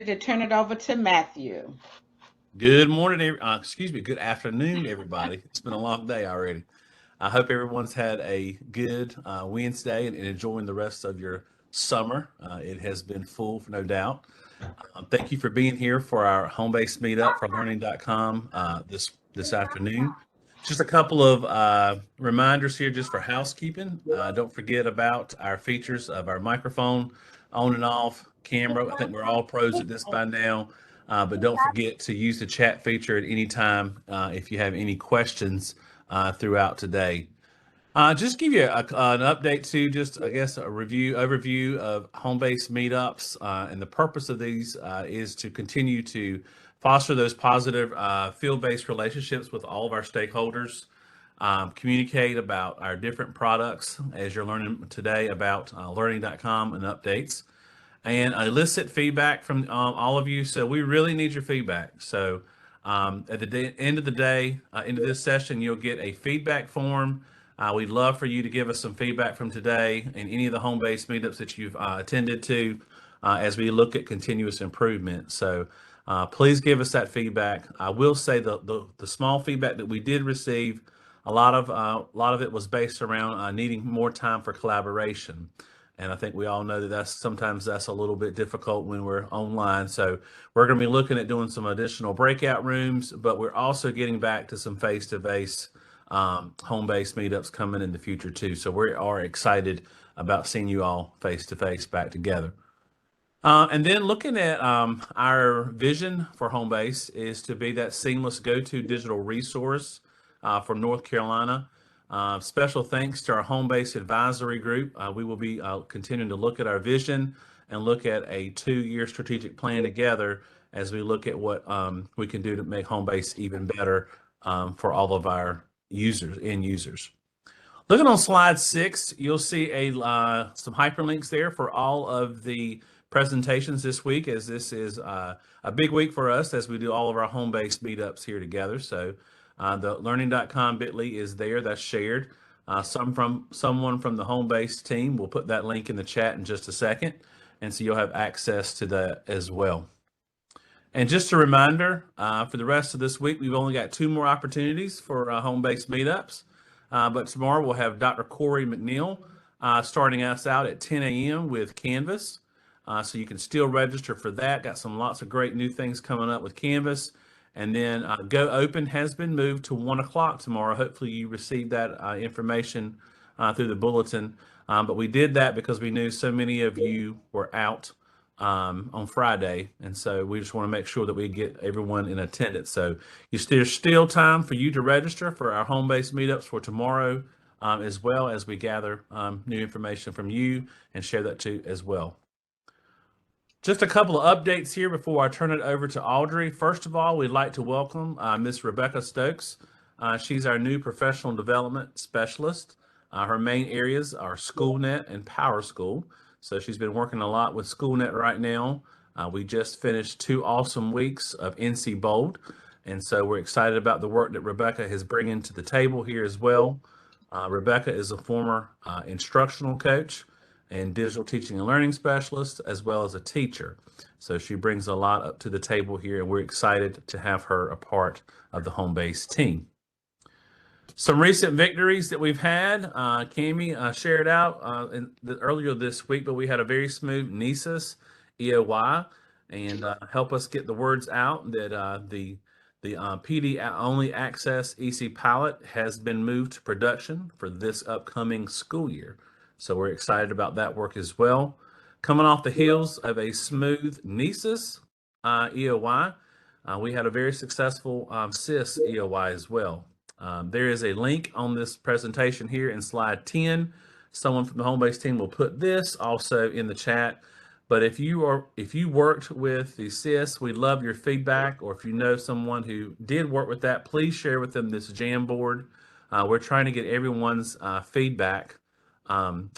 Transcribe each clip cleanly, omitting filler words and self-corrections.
to turn it over to Matthew. Good morning, good afternoon, everybody. It's been a long day already. I hope everyone's had a good Wednesday and enjoying the rest of your summer. It has been full, for no doubt. Thank you for being here for our home base meetup for learning.com this afternoon. Just a couple of reminders here just for housekeeping. Don't forget about our features of our microphone on and off, camera. I think we're all pros at this by now. But don't forget to use the chat feature at any time if you have any questions throughout today. Just give you an update to just, I guess, a overview of home-based meetups. And the purpose of these is to continue to foster those positive field-based relationships with all of our stakeholders, communicate about our different products as you're learning today about learning.com and updates, and elicit feedback from all of you. So we really need your feedback. So at the end of the day, into this session, you'll get a feedback form. We'd love for you to give us some feedback from today and any of the home-based meetups that you've attended to as we look at continuous improvement. So please give us that feedback. I will say the small feedback that we did receive, a lot of it was based around needing more time for collaboration. And I think we all know that sometimes that's a little bit difficult when we're online. So we're going to be looking at doing some additional breakout rooms, but we're also getting back to some face-to-face home-based meetups coming in the future too. So we are excited about seeing you all face-to-face back together. And then looking at our vision for Homebase is to be that seamless go-to digital resource for North Carolina. Special thanks to our Homebase advisory group. We will be continuing to look at our vision and look at a 2-year strategic plan together as we look at what we can do to make Homebase even better for all of our end users. Looking on slide 6, you'll see some hyperlinks there for all of the presentations this week, as this is a big week for us as we do all of our home-based meetups here together. So the learning.com bit.ly is there, that's shared. Someone from the home-based team will put that link in the chat in just a second, and so you'll have access to that as well. And just a reminder, for the rest of this week, we've only got 2 more opportunities for home-based meetups. But tomorrow we'll have Dr. Corey McNeil starting us out at 10 a.m. with Canvas. So you can still register for that. Got lots of great new things coming up with Canvas. And then Go Open has been moved to 1 o'clock tomorrow. Hopefully you received that information through the bulletin. But we did that because we knew so many of you were out on Friday. And so we just want to make sure that we get everyone in attendance. So there's still time for you to register for our home-based meetups for tomorrow, as well as we gather new information from you and share that too as well. Just a couple of updates here before I turn it over to Audrey. First of all, we'd like to welcome Miss Rebecca Stokes. She's our new professional development specialist. Her main areas are SchoolNet and PowerSchool. So she's been working a lot with SchoolNet right now. We just finished 2 awesome weeks of NC Bold. And so we're excited about the work that Rebecca is bringing to the table here as well. Rebecca is a former instructional coach and digital teaching and learning specialist, as well as a teacher. So she brings a lot up to the table here, and we're excited to have her a part of the home-based team. Some recent victories that we've had, Cami shared out earlier this week, but we had a very smooth NESIS EOY, and help us get the words out that the PD only access EC pilot has been moved to production for this upcoming school year. So we're excited about that work as well. Coming off the heels of a smooth NESIS EOY, we had a very successful SIS EOY as well. There is a link on this presentation here in slide 10. Someone from the home-based team will put this also in the chat. But if you worked with the SIS, we'd love your feedback. Or if you know someone who did work with that, please share with them this Jamboard. We're trying to get everyone's feedback on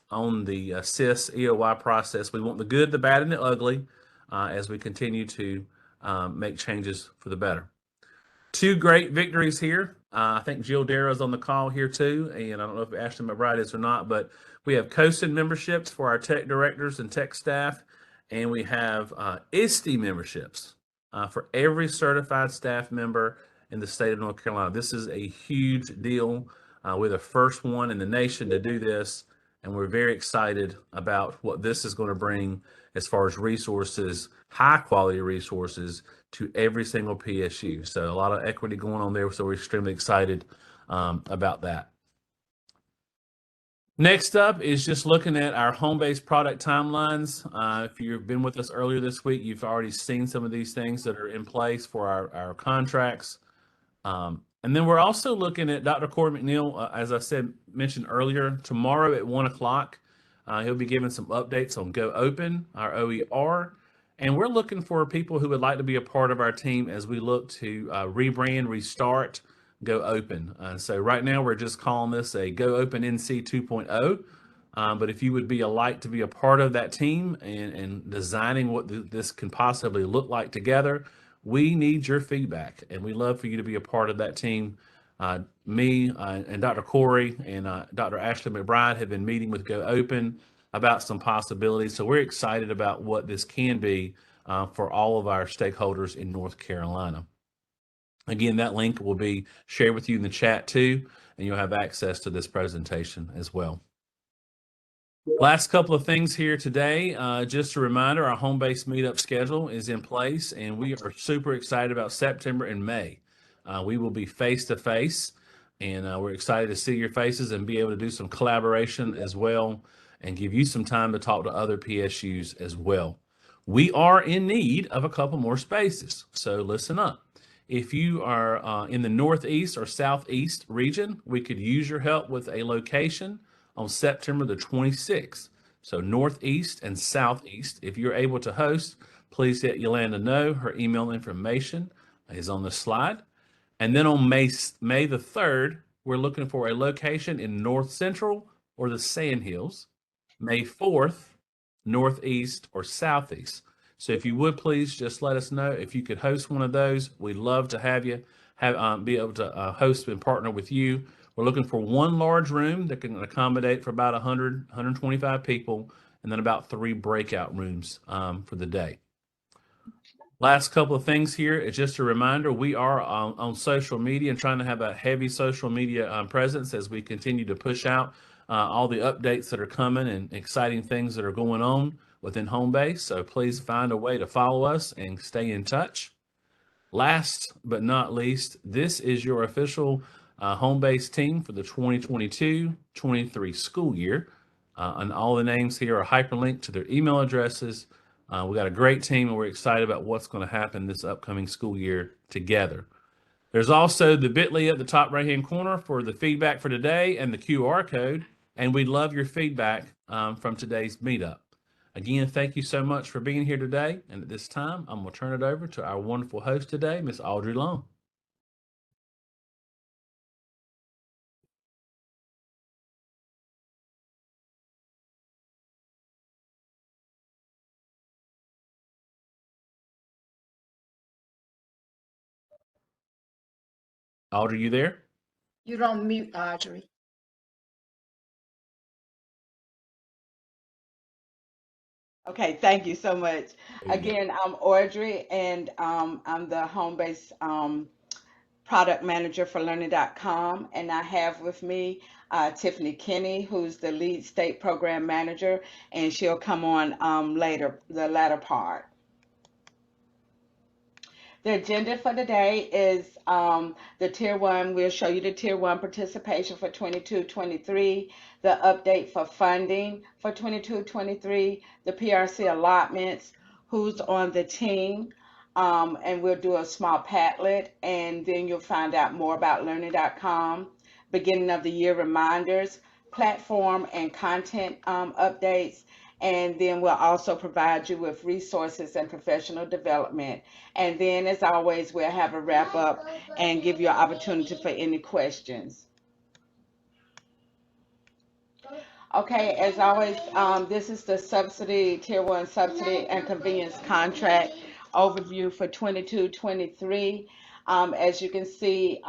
the SIS EOY process. We want the good, the bad, and the ugly as we continue to make changes for the better. 2 great victories here. I think Jill Darrow's on the call here too, and I don't know if Ashley McBride is or not, but we have COSIN memberships for our tech directors and tech staff, and we have ISTE memberships for every certified staff member in the state of North Carolina. This is a huge deal. We're the first one in the nation to do this, and we're very excited about what this is going to bring as far as resources, high quality resources to every single PSU. So a lot of equity going on there. So we're extremely excited about that. Next up is just looking at our home-based product timelines. If you've been with us earlier this week, you've already seen some of these things that are in place for our contracts. And then we're also looking at Dr. Corey McNeil, as I mentioned earlier, tomorrow at 1 o'clock. He'll be giving some updates on Go Open, our OER. And we're looking for people who would like to be a part of our team as we look to rebrand, restart, Go Open. So right now we're just calling this a Go Open NC 2.0. But if you would like to be a part of that team and designing what this can possibly look like together, we need your feedback, and we love for you to be a part of that team. Me and Dr. Corey and Dr. Ashley McBride have been meeting with Go Open about some possibilities. So we're excited about what this can be for all of our stakeholders in North Carolina. Again, that link will be shared with you in the chat too, and you'll have access to this presentation as well. Last couple of things here today. Just a reminder, our home-based meetup schedule is in place, and we are super excited about September and May. We will be face-to-face, and we're excited to see your faces and be able to do some collaboration as well and give you some time to talk to other PSUs as well. We are in need of a couple more spaces, so listen up. If you are in the Northeast or Southeast region, we could use your help with a location on September the 26th. So Northeast and Southeast. If you're able to host, please let Yolanda know. Her email information is on the slide. And then on May the 3rd, we're looking for a location in North Central or the Sand Hills. May 4th, Northeast or Southeast. So if you would please just let us know if you could host one of those. We'd love to have you be able to host and partner with you. We're looking for one large room that can accommodate for about 100, 125 people, and then about 3 breakout rooms for the day. Last couple of things here is just a reminder, we are on social media and trying to have a heavy social media presence as we continue to push out all the updates that are coming and exciting things that are going on within Homebase. So please find a way to follow us and stay in touch. Last but not least, this is your official Homebase team for the 2022-23 school year. And all the names here are hyperlinked to their email addresses. We got a great team, and we're excited about what's going to happen this upcoming school year together. There's also the bit.ly at the top right-hand corner for the feedback for today and the QR code, and we'd love your feedback from today's meetup. Again, thank you so much for being here today, and at this time, I'm going to turn it over to our wonderful host today, Miss Audrey Long. Audrey, you there? You don't mute, Audrey. Okay, thank you so much. Again, I'm Audrey, and I'm the home-based product manager for learning.com, and I have with me Tiffany Kinney, who's the lead state program manager, and she'll come on later, the latter part. The agenda for today is the Tier 1. We'll show you the Tier 1 participation for 22-23, the update for funding for 22-23, the PRC allotments, who's on the team, and we'll do a small Padlet, and then you'll find out more about learning.com, beginning of the year reminders, platform and content updates, and then we'll also provide you with resources and professional development. And then, as always, we'll have a wrap up and give you an opportunity for any questions. Okay, as always, this is the subsidy, Tier 1 subsidy and convenience contract overview for 22-23. As you can see,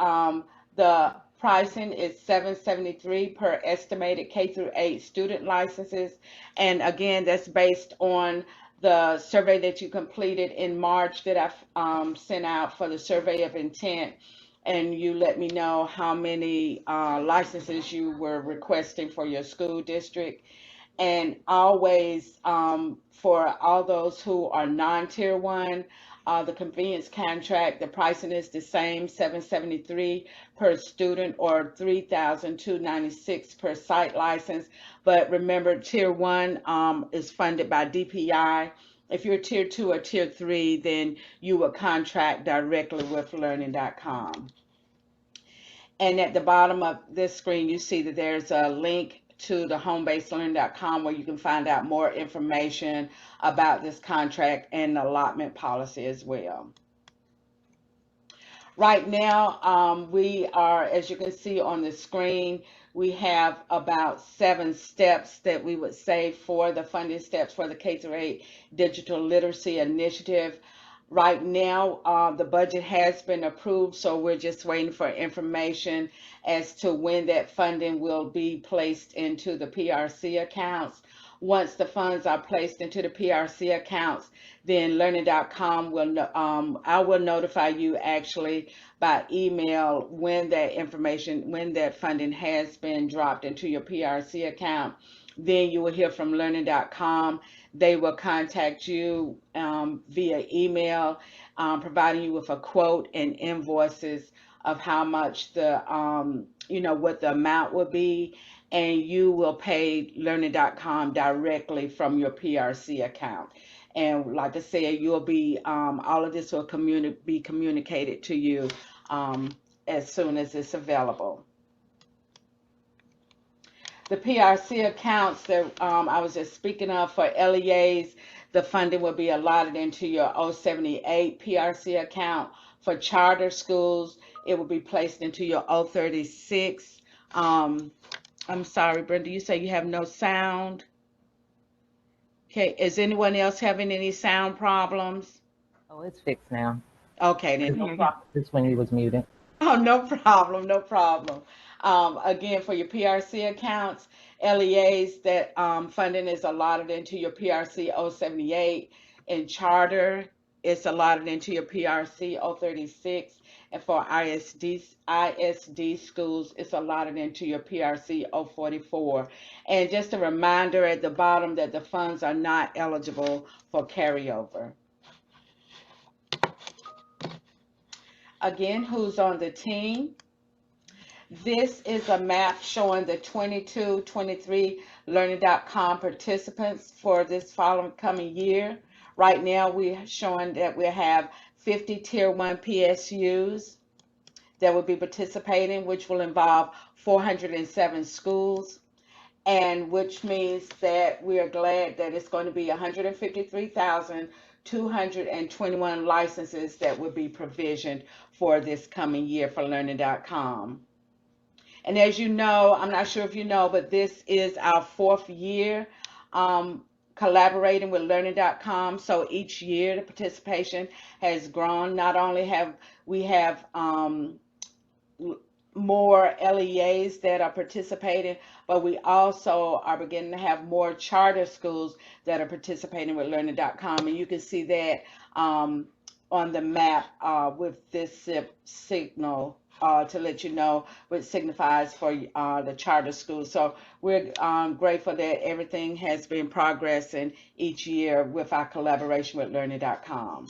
the pricing is $773 per estimated K through 8 student licenses. And again, that's based on the survey that you completed in March that I sent out for the survey of intent, and you let me know how many licenses you were requesting for your school district. And always, for all those who are non-tier one, the convenience contract, the pricing is the same, $773 per student or $3,296 per site license. But remember, tier one is funded by DPI. If you're tier two or tier three, then you will contract directly with learning.com. And at the bottom of this screen, you see that there's a link to the homebaselearning.com where you can find out more information about this contract and the allotment policy as well. Right now, we are, as you can see on the screen, we have about 7 steps that we would say for the funding steps for the K-8 Digital Literacy Initiative. Right now, the budget has been approved, so we're just waiting for information as to when that funding will be placed into the PRC accounts. Once the funds are placed into the PRC accounts, then learning.com will, I will notify you actually by email when that information, when that funding has been dropped into your PRC account. Then you will hear from learning.com. They will contact you via email, providing you with a quote and invoices of how much the, what the amount will be, and you will pay learning.com directly from your PRC account. And like I said, you'll be, all of this will be communicated to you as soon as it's available. The PRC accounts that I was just speaking of for LEAs, the funding will be allotted into your 078 PRC account. For charter schools, it will be placed into your 036. I'm sorry, Brenda, you say you have no sound? Okay, is anyone else having any sound problems? Oh, it's fixed now. Okay, then no problem. Just when you was muted. Oh, no problem, no problem. Again, for your PRC accounts, LEAs, that funding is allotted into your PRC 078. In charter, it's allotted into your PRC 036. And for ISD schools, it's allotted into your PRC 044. And just a reminder at the bottom that the funds are not eligible for carryover. Again, who's on the team? This is a map showing the 22-23 learning.com participants for this coming year. Right now, we're showing that we have 50 tier 1 PSUs that will be participating, which will involve 407 schools, and which means that we are glad that it's going to be 153,221 licenses that will be provisioned for this coming year for learning.com. And as you know, I'm not sure if you know, but this is our 4th year collaborating with learning.com. So each year the participation has grown. Not only have we have more LEAs that are participating, but we also are beginning to have more charter schools that are participating with learning.com. And you can see that on the map with this signal to let you know what signifies for the charter schools. So we're grateful that everything has been progressing each year with our collaboration with learning.com.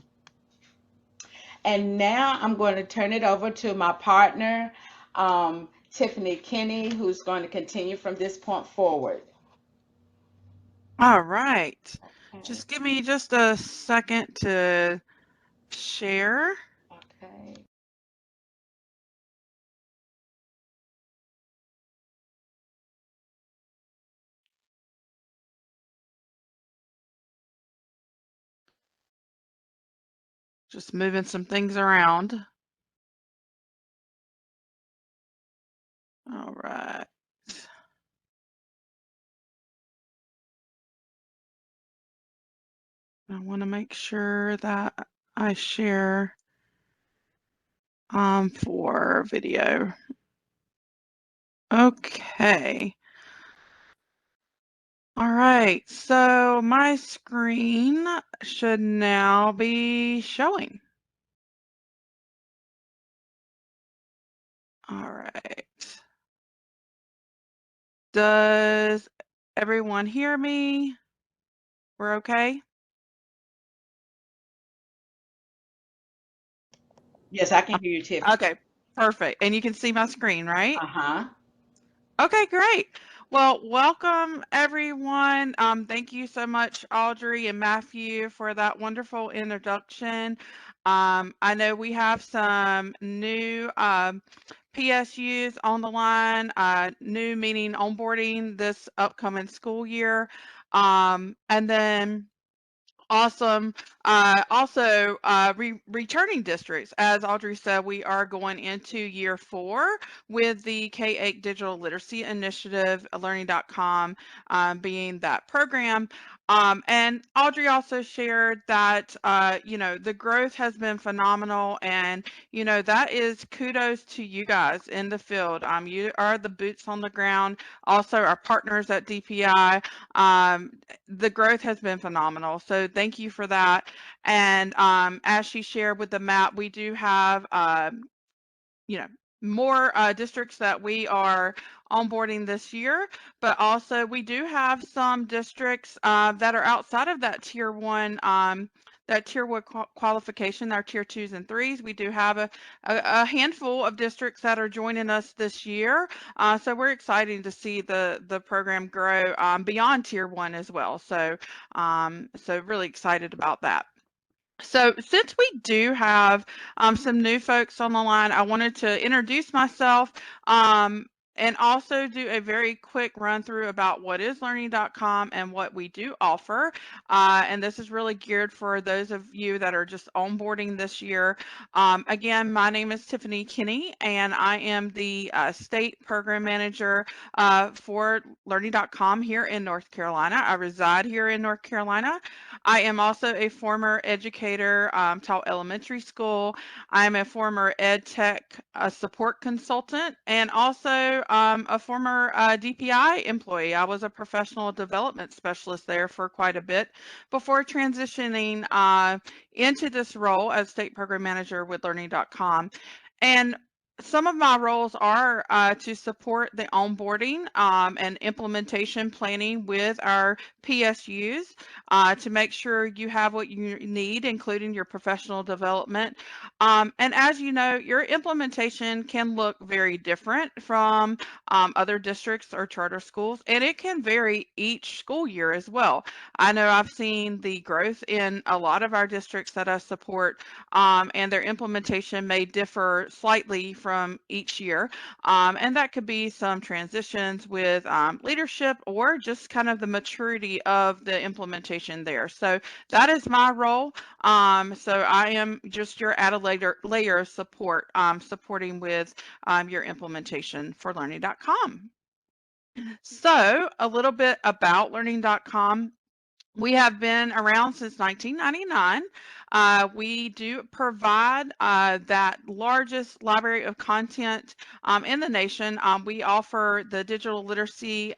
And now I'm going to turn it over to my partner, Tiffany Kinney, who's going to continue from this point forward. All right. Okay. Just give me just a second to share. Okay. Just moving some things around. All right. I want to make sure that I share for video. Okay. All right, so my screen should now be showing. All right. Does everyone hear me? We're okay? Yes, I can hear you, Tiffany. Okay, perfect. And you can see my screen, right? Uh-huh. Okay, great. Well, welcome everyone. Thank you so much, Audrey and Matthew, for that wonderful introduction. I know we have some new PSUs on the line, new meaning onboarding this upcoming school year. And then awesome. Also, returning districts. As Audrey said, we are going into year 4 with the K-8 Digital Literacy Initiative, learning.com being that program. And Audrey also shared that, the growth has been phenomenal. And, that is kudos to you guys in the field. You are the boots on the ground, also our partners at DPI. The growth has been phenomenal. So thank you for that. And as she shared with the map, we do have, more districts that we are onboarding this year, but also we do have some districts that are outside of that tier 1 qualification, our tier 2s and 3s. We do have a handful of districts that are joining us this year. So we're excited to see the program grow beyond tier 1 as well. So really excited about that. So since we do have some new folks on the line, I wanted to introduce myself and also do a very quick run through about what is learning.com and what we do offer. And this is really geared for those of you that are just onboarding this year. Again, my name is Tiffany Kinney, and I am the state program manager for learning.com here in North Carolina. I reside here in North Carolina. I am also a former educator, taught elementary school. I'm a former ed tech support consultant and also a former DPI employee. I was a professional development specialist there for quite a bit before transitioning into this role as state program manager with learning.com. And some of my roles are to support the onboarding and implementation planning with our PSUs to make sure you have what you need, including your professional development. And as you know, your implementation can look very different from other districts or charter schools, and it can vary each school year as well. I know I've seen the growth in a lot of our districts that I support, and their implementation may differ slightly from each year. And that could be some transitions with leadership or just kind of the maturity of the implementation there. So that is my role. So I am just your added layer of support, supporting with your implementation for learning.com. So a little bit about learning.com. We have been around since 1999. We do provide that largest library of content in the nation. We offer the digital literacy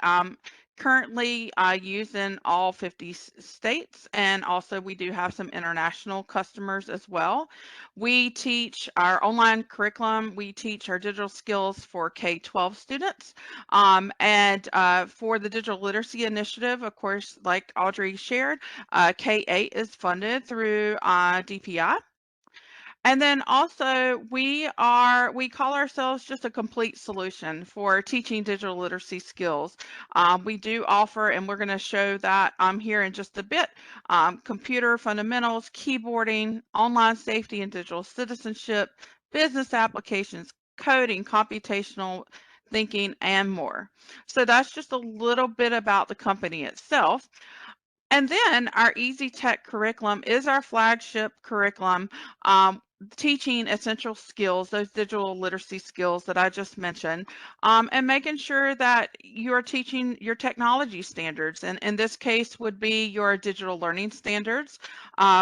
currently used in all 50 states, and also we do have some international customers as well. We teach our online curriculum. We teach our digital skills for K-12 students. And for the Digital Literacy Initiative, of course, like Audrey shared, K-8 is funded through DPI. And then also we call ourselves just a complete solution for teaching digital literacy skills. We do offer, and we're going to show that here in just a bit, computer fundamentals, keyboarding, online safety and digital citizenship, business applications, coding, computational thinking, and more. So that's just a little bit about the company itself. And then our Easy Tech curriculum is our flagship curriculum, teaching essential skills, those digital literacy skills that I just mentioned, and making sure that you're teaching your technology standards. And in this case would be your digital learning standards,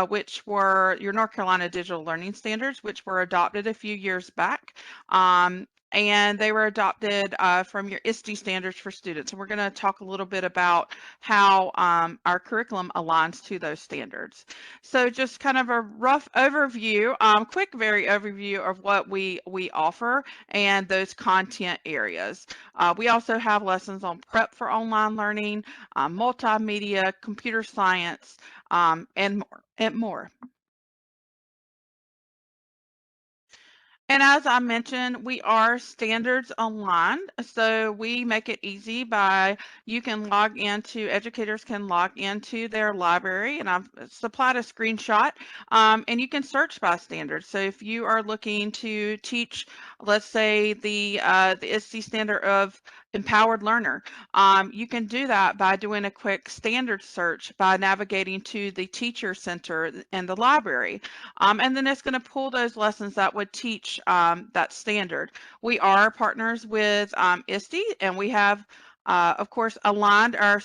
which were your North Carolina digital learning standards, which were adopted a few years back. and they were adopted from your ISTE standards for students. And we're going to talk a little bit about how our curriculum aligns to those standards. So just kind of a rough overview, very overview of what we offer and those content areas. We also have lessons on prep for online learning, multimedia, computer science, and more. And as I mentioned, we are standards aligned, so we make it easy by you can log into, educators can log into their library, and I've supplied a screenshot, and you can search by standards. So if you are looking to teach, let's say the ISTE standard of empowered learner, you can do that by doing a quick standard search by navigating to the teacher center in the library. And then it's going to pull those lessons that would teach that standard. We are partners with ISTE, and we have, of course, aligned our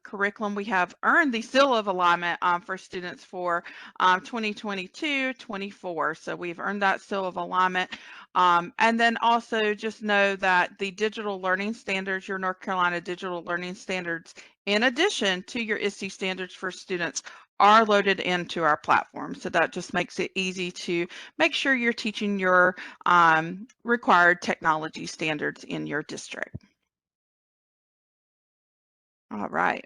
curriculum. We have earned the seal of alignment for students for 2022-24. So we've earned that seal of alignment. And then also just know that the digital learning standards, your North Carolina digital learning standards, in addition to your ISTE standards for students, are loaded into our platform. So that just makes it easy to make sure you're teaching your required technology standards in your district. All right.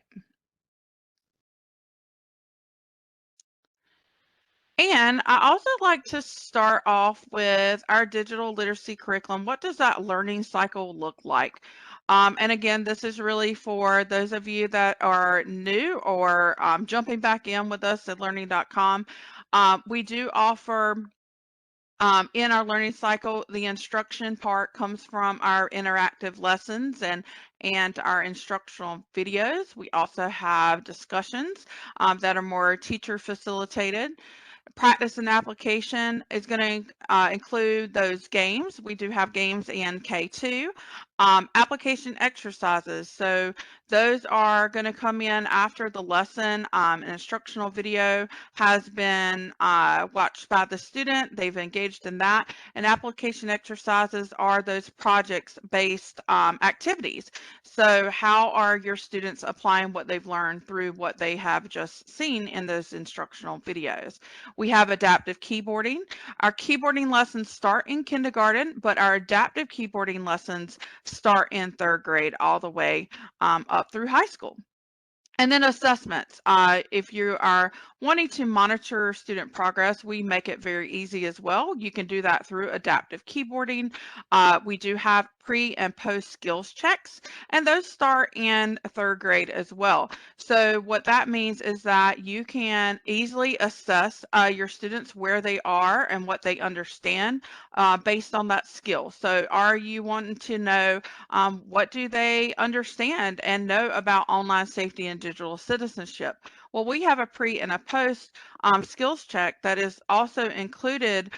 And I also like to start off with our digital literacy curriculum. What does that learning cycle look like? And again, this is really for those of you that are new or jumping back in with us at learning.com. We do offer in our learning cycle, the instruction part comes from our interactive lessons and our instructional videos. We also have discussions that are more teacher facilitated. Practice and application is going to include those games. We do have games in K2. Application exercises. So those are going to come in after the lesson. An instructional video has been watched by the student. They've engaged in that. And application exercises are those projects-based activities. So how are your students applying what they've learned through what they have just seen in those instructional videos? We have adaptive keyboarding. Our keyboarding lessons start in kindergarten, but our adaptive keyboarding lessons start in 3rd grade all the way up through high school. And then assessments. If you are wanting to monitor student progress, we make it very easy as well. You can do that through adaptive keyboarding. We do have pre and post skills checks, and those start in 3rd grade as well. So what that means is that you can easily assess your students where they are and what they understand based on that skill. So are you wanting to know what do they understand and know about online safety and digital citizenship? Well, we have a pre and a post skills check that is also included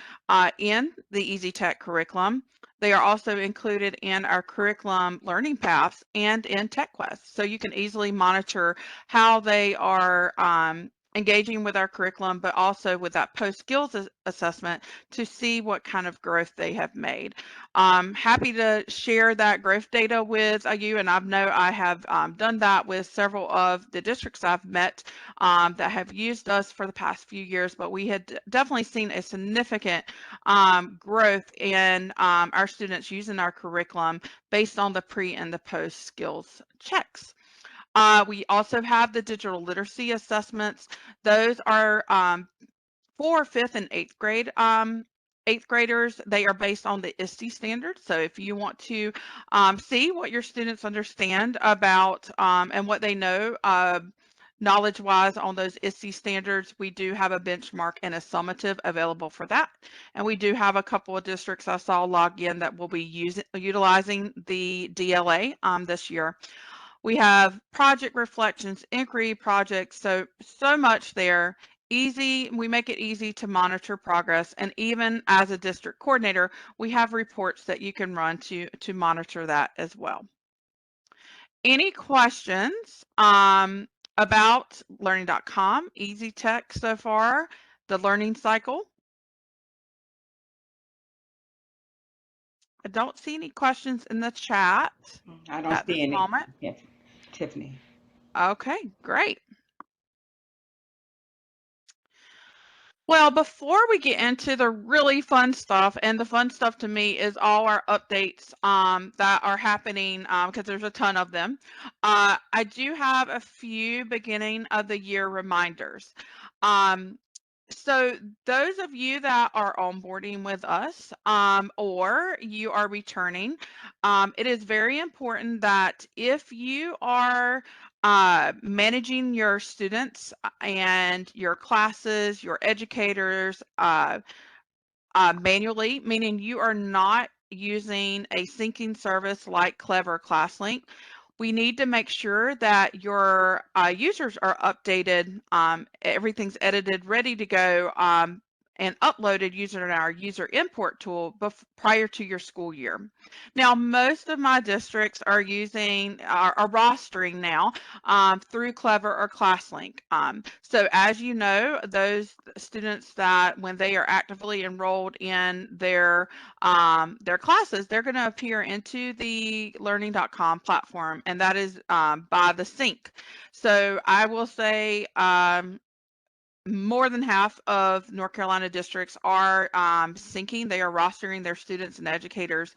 in the Easy Tech curriculum. They are also included in our curriculum learning paths and in TechQuest. So you can easily monitor how they are engaging with our curriculum, but also with that post skills assessment to see what kind of growth they have made. Happy to share that growth data with you, and I know I have done that with several of the districts I've met that have used us for the past few years, but we had definitely seen a significant growth in our students using our curriculum based on the pre and the post skills checks. We also have the digital literacy assessments. Those are for 5th and 8th grade 8th graders. They are based on the ISTE standards. So if you want to see what your students understand about and what they know knowledge-wise on those ISTE standards, we do have a benchmark and a summative available for that. And we do have a couple of districts I saw log in that will be utilizing the DLA this year. We have project reflections, inquiry projects, so much there. Easy, we make it easy to monitor progress, and even as a district coordinator, we have reports that you can run to monitor that as well. Any questions about learning.com, Easy Tech so far, the learning cycle? I don't see any questions in the chat I don't at see this any. moment. Yes, Tiffany. Okay, great. Well, before we get into the really fun stuff, and the fun stuff to me is all our updates that are happening because there's a ton of them. I do have a few beginning of the year reminders. Um, so those of you that are onboarding with us or you are returning, it is very important that if you are managing your students and your classes, your educators manually, meaning you are not using a syncing service like Clever ClassLink, we need to make sure that your users are updated, everything's edited, ready to go, and uploaded using our user import tool prior to your school year. Now, most of my districts are using, are rostering now through Clever or ClassLink. So as you know, those students that when they are actively enrolled in their classes, they're going to appear into the learning.com platform, and that is by the sync. So I will say more than half of North Carolina districts are syncing. They are rostering their students and educators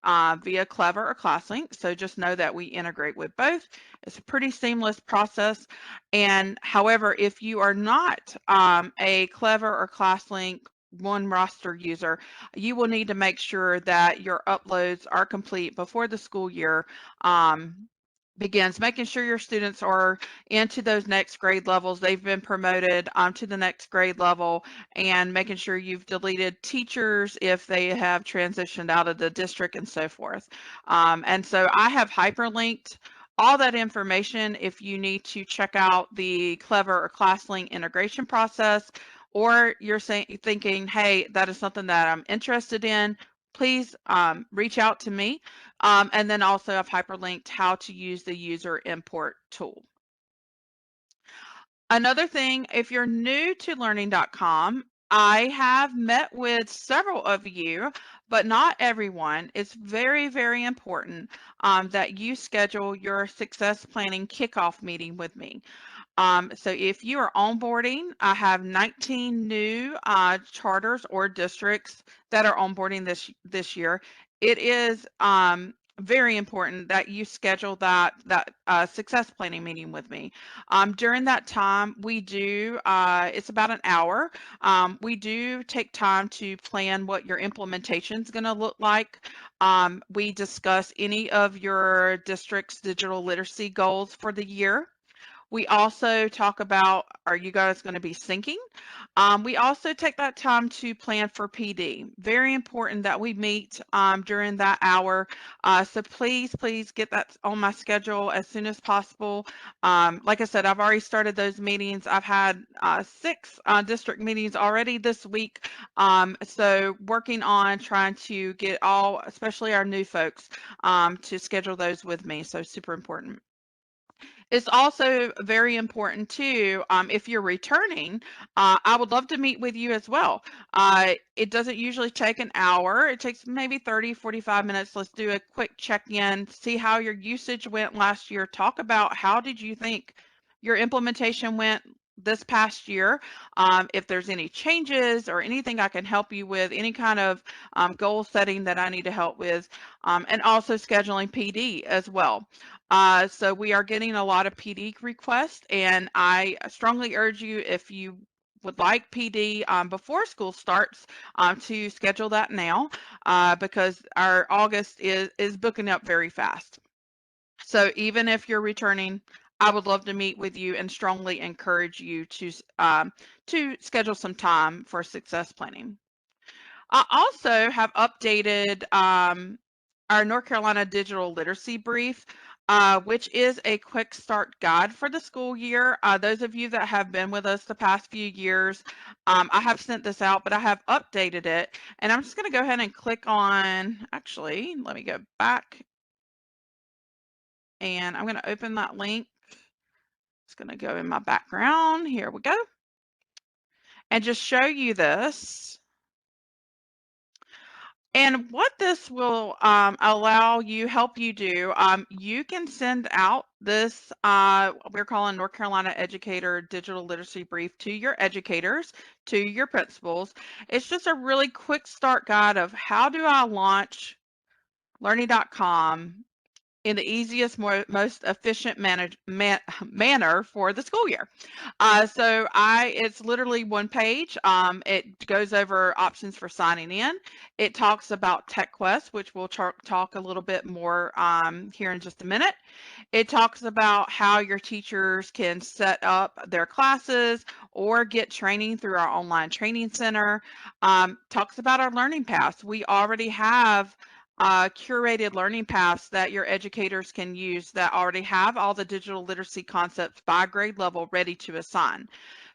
via Clever or ClassLink. So just know that we integrate with both. It's a pretty seamless process. And however, if you are not a Clever or ClassLink one roster user, you will need to make sure that your uploads are complete before the school year begins, making sure your students are into those next grade levels. They've been promoted to the next grade level, and making sure you've deleted teachers if they have transitioned out of the district and so forth. And so I have hyperlinked all that information if you need to check out the Clever or ClassLink integration process, or you're thinking, hey, that is something that I'm interested in, please reach out to me. And then also I've hyperlinked how to use the user import tool. Another thing, if you're new to learning.com, I have met with several of you, but not everyone. It's very, very important that you schedule your success planning kickoff meeting with me. So if you are onboarding, I have 19 new charters or districts that are onboarding this year. It is very important that you schedule that success planning meeting with me. During that time, we do it's about an hour. We do take time to plan what your implementation is going to look like. We discuss any of your district's digital literacy goals for the year. We also talk about, are you guys going to be syncing? We also take that time to plan for PD. Very important that we meet during that hour. So please get that on my schedule as soon as possible. Like I said, I've already started those meetings. I've had 6 district meetings already this week. So working on trying to get all, especially our new folks, to schedule those with me. So super important. It's also very important too, if you're returning, I would love to meet with you as well. It doesn't usually take an hour. It takes maybe 30, 45 minutes. Let's do a quick check-in, see how your usage went last year. Talk about how did you think your implementation went this past year. If there's any changes or anything I can help you with, any kind of goal setting that I need to help with, and also scheduling PD as well. So we are getting a lot of PD requests, and I strongly urge you, if you would like PD before school starts, to schedule that now, because our August is booking up very fast. So even if you're returning, I would love to meet with you and strongly encourage you to schedule some time for success planning. I also have updated our North Carolina Digital Literacy Brief, which is a quick start guide for the school year. Those of you that have been with us the past few years, I have sent this out, but I have updated it. And I'm just going to go ahead and click on, actually, let me go back. And I'm going to open that link. It's going to go in my background. Here we go. And just show you this. And what this will allow you, help you do, you can send out this, we're calling North Carolina Educator Digital Literacy Brief to your educators, to your principals. It's just a really quick start guide of how do I launch learning.com in the easiest, most efficient manner for the school year. So it's literally one page. It goes over options for signing in. It talks about TechQuest, which we'll talk a little bit more here in just a minute. It talks about how your teachers can set up their classes or get training through our online training center. Talks about our learning paths. We already have curated learning paths that your educators can use that already have all the digital literacy concepts by grade level ready to assign.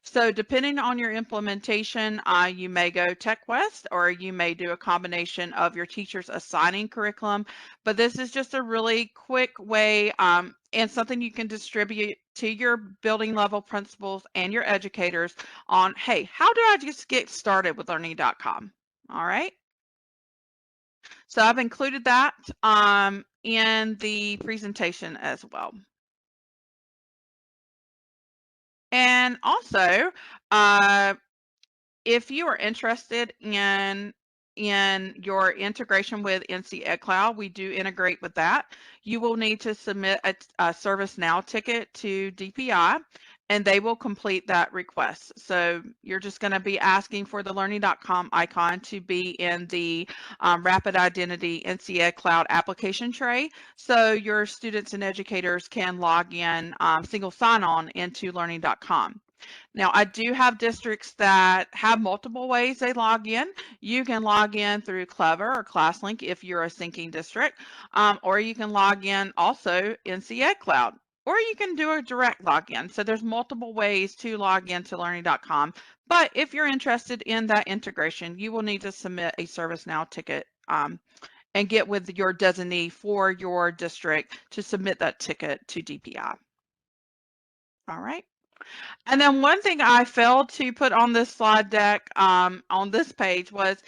So depending on your implementation, you may go TechQuest or you may do a combination of your teachers assigning curriculum, but this is just a really quick way and something you can distribute to your building level principals and your educators on, hey, how do I just get started with learning.com? All right. So I've included that in the presentation as well. And also, if you are interested in your integration with NC EdCloud, we do integrate with that. You will need to submit a ServiceNow ticket to DPI, and they will complete that request. So you're just going to be asking for the learning.com icon to be in the Rapid Identity NC EdCloud application tray, so your students and educators can log in single sign-on into learning.com. Now, I do have districts that have multiple ways they log in. You can log in through Clever or ClassLink if you're a syncing district, or you can log in also in EdCloud, or you can do a direct login. So there's multiple ways to log into learning.com. But if you're interested in that integration, you will need to submit a ServiceNow ticket and get with your designee for your district to submit that ticket to DPI. All right. And then one thing I failed to put on this slide deck on this page was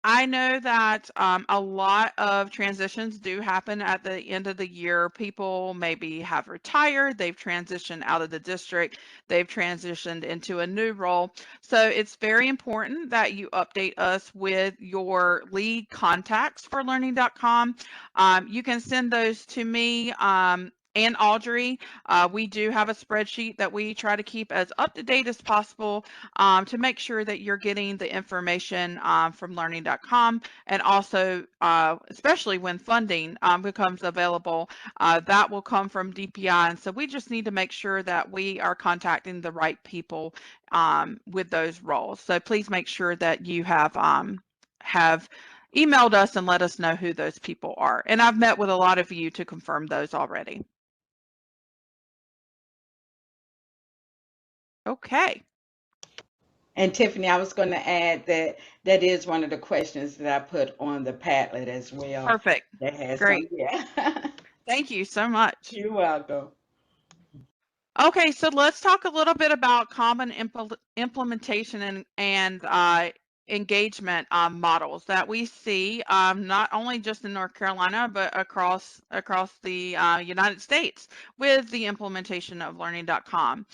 I know that a lot of transitions do happen at the end of the year. People maybe have retired, they've transitioned out of the district, they've transitioned into a new role. So it's very important that you update us with your lead contacts for learning.com. You can send those to me and Audrey. We do have a spreadsheet that we try to keep as up to date as possible to make sure that you're getting the information from learning.com, and also especially when funding becomes available, that will come from DPI. And so we just need to make sure that we are contacting the right people with those roles. So please make sure that you have emailed us and let us know who those people are. And I've met with a lot of you to confirm those already. Okay. And Tiffany, I was going to add that that is one of the questions that I put on the Padlet as well. Perfect. That has Great. some, yeah. Thank you so much. You're welcome. Okay, so let's talk a little bit about common implementation and engagement models that we see not only just in North Carolina but across the United States with the implementation of learning.com.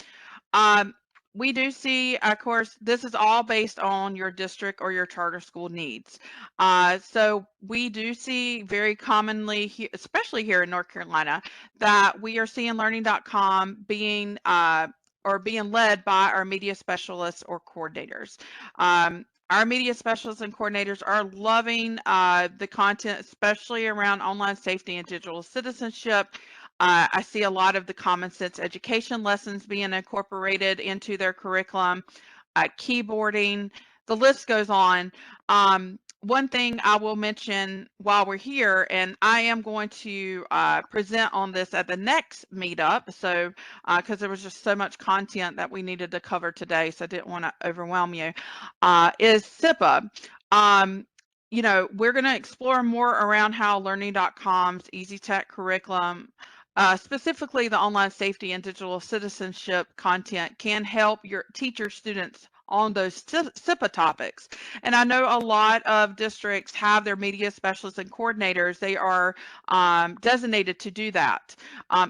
We do see, of course, this is all based on your district or your charter school needs. So we do see very commonly, especially here in North Carolina, that we are seeing learning.com being led by our media specialists or coordinators. Our media specialists and coordinators are loving the content, especially around online safety and digital citizenship. I see a lot of the common sense education lessons being incorporated into their curriculum, keyboarding, the list goes on. One thing I will mention while we're here, and I am going to present on this at the next meetup, so because there was just so much content that we needed to cover today, so I didn't want to overwhelm you, is SIPA. You know, we're going to explore more around how learning.com's Easy Tech curriculum, specifically the online safety and digital citizenship content, can help your teacher students on those SIPA topics. And I know a lot of districts have their media specialists and coordinators. They are designated to do that,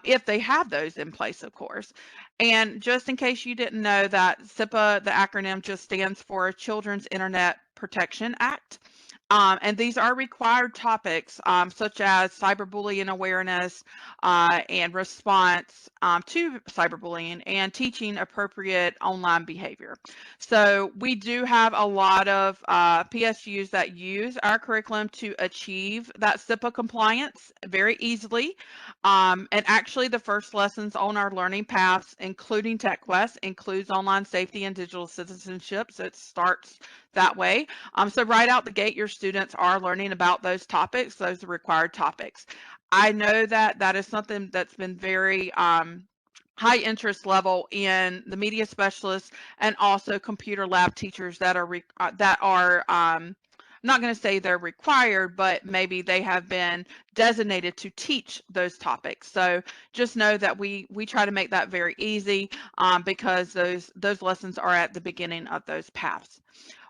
if they have those in place, of course. And just in case you didn't know, that SIPA, the acronym, just stands for Children's Internet Protection Act. And these are required topics, such as cyberbullying awareness and response to cyberbullying, and teaching appropriate online behavior. So we do have a lot of PSUs that use our curriculum to achieve that SIPA compliance very easily. And actually, the first lessons on our learning paths, including TechQuest, includes online safety and digital citizenship. So it starts that way. So right out the gate, your students are learning about those topics, those required topics. I know that that is something that's been very high interest level in the media specialists and also computer lab teachers that are I'm not going to say they're required, but maybe they have been designated to teach those topics. So just know that we try to make that very easy, because those lessons are at the beginning of those paths.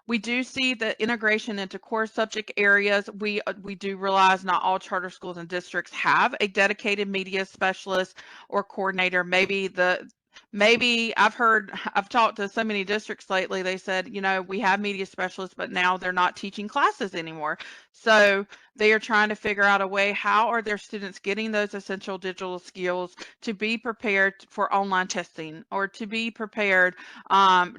We do see the integration into core subject areas. We do realize not all charter schools and districts have a dedicated media specialist or coordinator. Maybe I've talked to so many districts lately. They said, you know, we have media specialists, but now they're not teaching classes anymore. So they are trying to figure out a way, how are their students getting those essential digital skills to be prepared for online testing, or to be prepared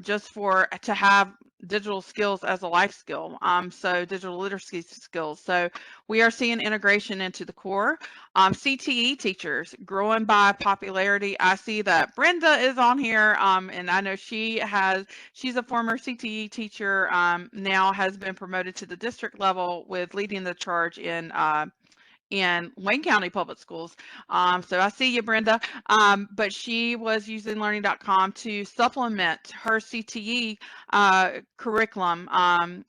just to have digital skills as a life skill, so digital literacy skills. So we are seeing integration into the core. CTE teachers growing by popularity. I see that Brenda is on here, and I know she's a former CTE teacher, now has been promoted to the district level with leading the charge in Wayne County Public Schools. So I see you, Brenda. But she was using learning.com to supplement her CTE curriculum,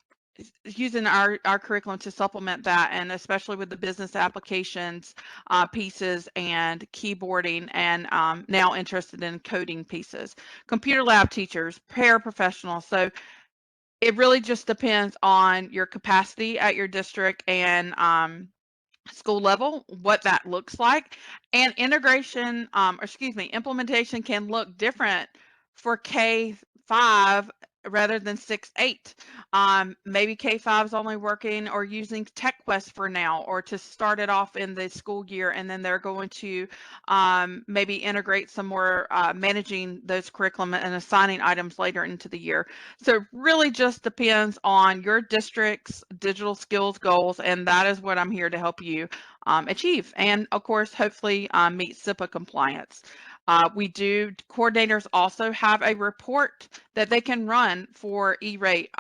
using our curriculum to supplement that, and especially with the business applications pieces and keyboarding, and now interested in coding pieces. Computer lab teachers, paraprofessionals. So it really just depends on your capacity at your district and school level, what that looks like. And implementation can look different for K-5 rather than 6-8. Maybe K-5 is only working or using TechQuest for now, or to start it off in the school year, and then they're going to maybe integrate some more managing those curriculum and assigning items later into the year. So it really just depends on your district's digital skills goals, and that is what I'm here to help you achieve. And of course, hopefully meet SIPA compliance. Coordinators also have a report that they can run for E-rate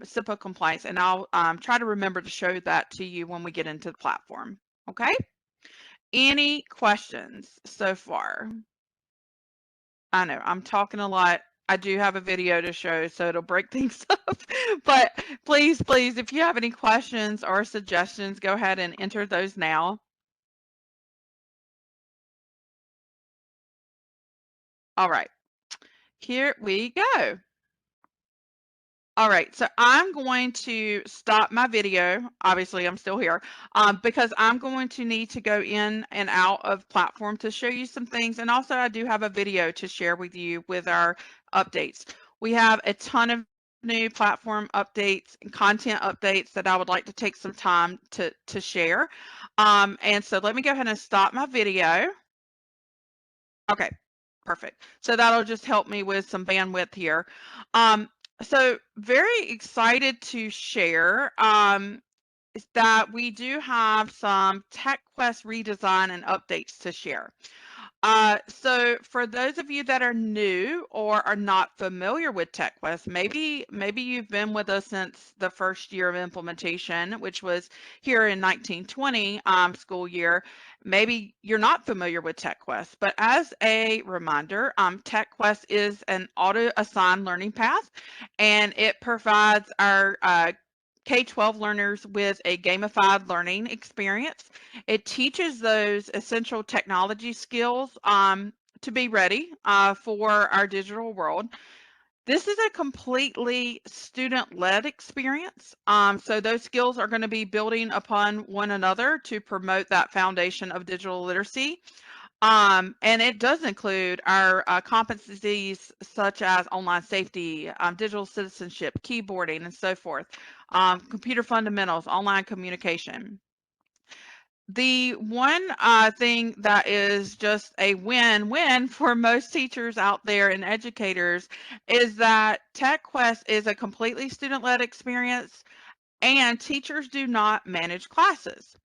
SIPA compliance, and I'll try to remember to show that to you when we get into the platform. Okay? Any questions so far? I know I'm talking a lot. I do have a video to show, so it'll break things up. But please, if you have any questions or suggestions, go ahead and enter those now. All right, here we go. All right, so I'm going to stop my video. Obviously, I'm still here because I'm going to need to go in and out of platform to show you some things. And also, I do have a video to share with you with our updates. We have a ton of new platform updates and content updates that I would like to take some time to share. And so let me go ahead and stop my video. Okay, perfect. So that'll just help me with some bandwidth here. So very excited to share is that we do have some TechQuest redesign and updates to share. So for those of you that are new or are not familiar with TechQuest, maybe you've been with us since the first year of implementation, which was here in 1920 school year. Maybe you're not familiar with TechQuest, but as a reminder, TechQuest is an auto-assigned learning path, and it provides our K-12 learners with a gamified learning experience. It teaches those essential technology skills to be ready for our digital world. This is a completely student-led experience. So those skills are going to be building upon one another to promote that foundation of digital literacy. And it does include our competencies such as online safety, digital citizenship, keyboarding, and so forth, computer fundamentals, online communication. The one thing that is just a win-win for most teachers out there and educators is that TechQuest is a completely student-led experience and teachers do not manage classes.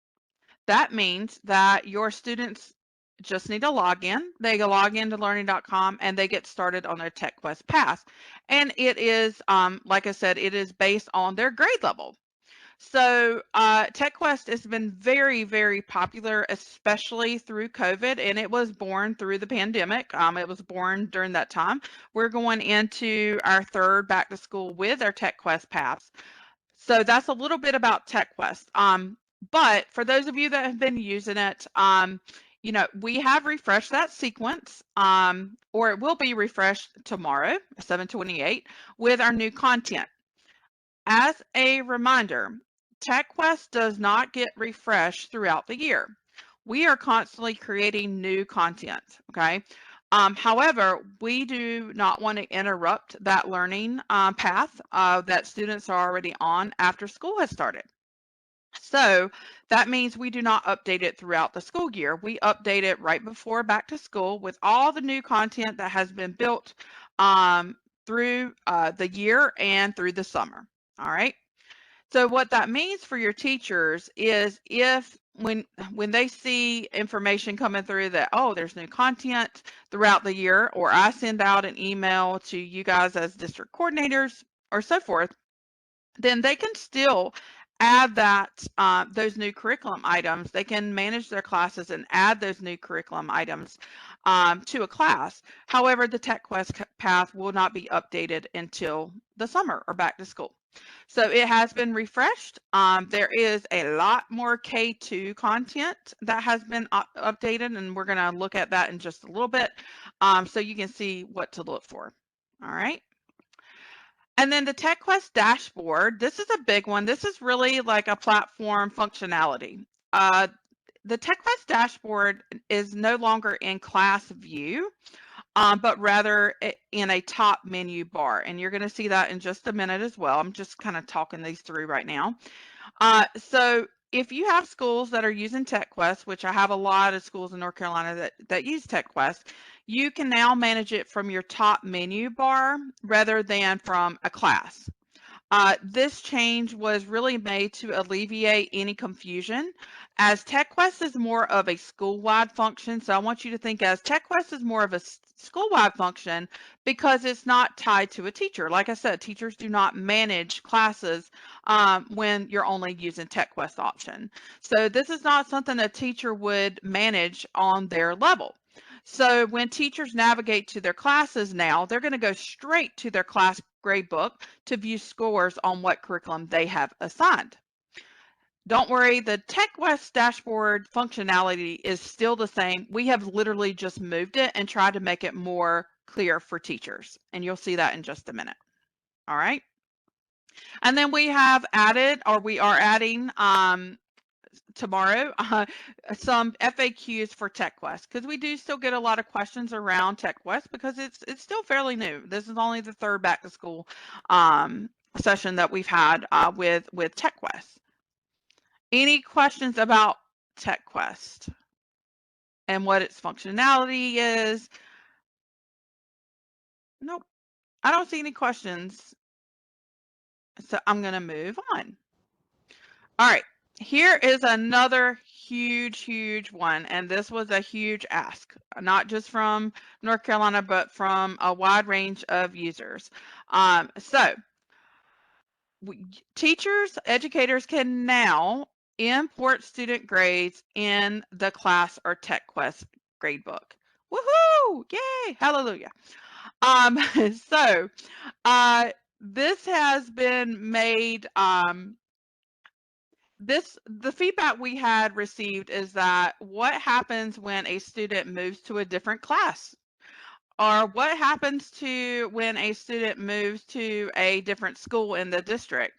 That means that your students just need to log in. They log into learning.com and they get started on their TechQuest path. And it is, like I said, it is based on their grade level. So TechQuest has been very, very popular, especially through COVID, and it was born through the pandemic. It was born during that time. We're going into our third back to school with our TechQuest paths. So that's a little bit about TechQuest. But for those of you that have been using it, you know, we have refreshed that sequence, or it will be refreshed tomorrow, 7/28, with our new content. As a reminder, TechQuest does not get refreshed throughout the year. We are constantly creating new content, okay? However, we do not want to interrupt that learning path that students are already on after school has started. So that means we do not update it throughout the school year. We update it right before back to school with all the new content that has been built through the year and through the summer. All right. So what that means for your teachers is if when they see information coming through that, oh, there's new content throughout the year, or I send out an email to you guys as district coordinators or so forth, then they can still add that those new curriculum items. They can manage their classes and add those new curriculum items to a class. However, the TechQuest path will not be updated until the summer or back to school. So it has been refreshed. There is a lot more K2 content that has been updated, and we're going to look at that in just a little bit so you can see what to look for. All right. And then the TechQuest dashboard, this is a big one. This is really like a platform functionality. The TechQuest dashboard is no longer in class view, but rather in a top menu bar. And you're going to see that in just a minute as well. I'm just kind of talking these through right now. So if you have schools that are using TechQuest, which I have a lot of schools in North Carolina that use TechQuest, you can now manage it from your top menu bar rather than from a class. This change was really made to alleviate any confusion, as TechQuest is more of a school-wide function. So I want you to think as TechQuest is more of a school-wide function because it's not tied to a teacher. Like I said, teachers do not manage classes when you're only using TechQuest option. So this is not something a teacher would manage on their level. So when teachers navigate to their classes now, they're going to go straight to their class gradebook to view scores on what curriculum they have assigned. Don't worry, the TechQuest dashboard functionality is still the same. We have literally just moved it and tried to make it more clear for teachers, and you'll see that in just a minute. All right. And then we have added, or we are adding tomorrow some FAQs for TechQuest, because we do still get a lot of questions around TechQuest because it's still fairly new. This is only the third back to school session that we've had with TechQuest. Any questions about TechQuest and what its functionality is? Nope, I don't see any questions. So I'm going to move on. All right, here is another huge one, and this was a huge ask, not just from North Carolina, but from a wide range of users. So teachers, educators can now import student grades in the class or TechQuest gradebook. Woohoo! Yay! Hallelujah. So this has been made the feedback we had received is that what happens when a student moves to a different class Or what happens to when a student moves to a different school in the district?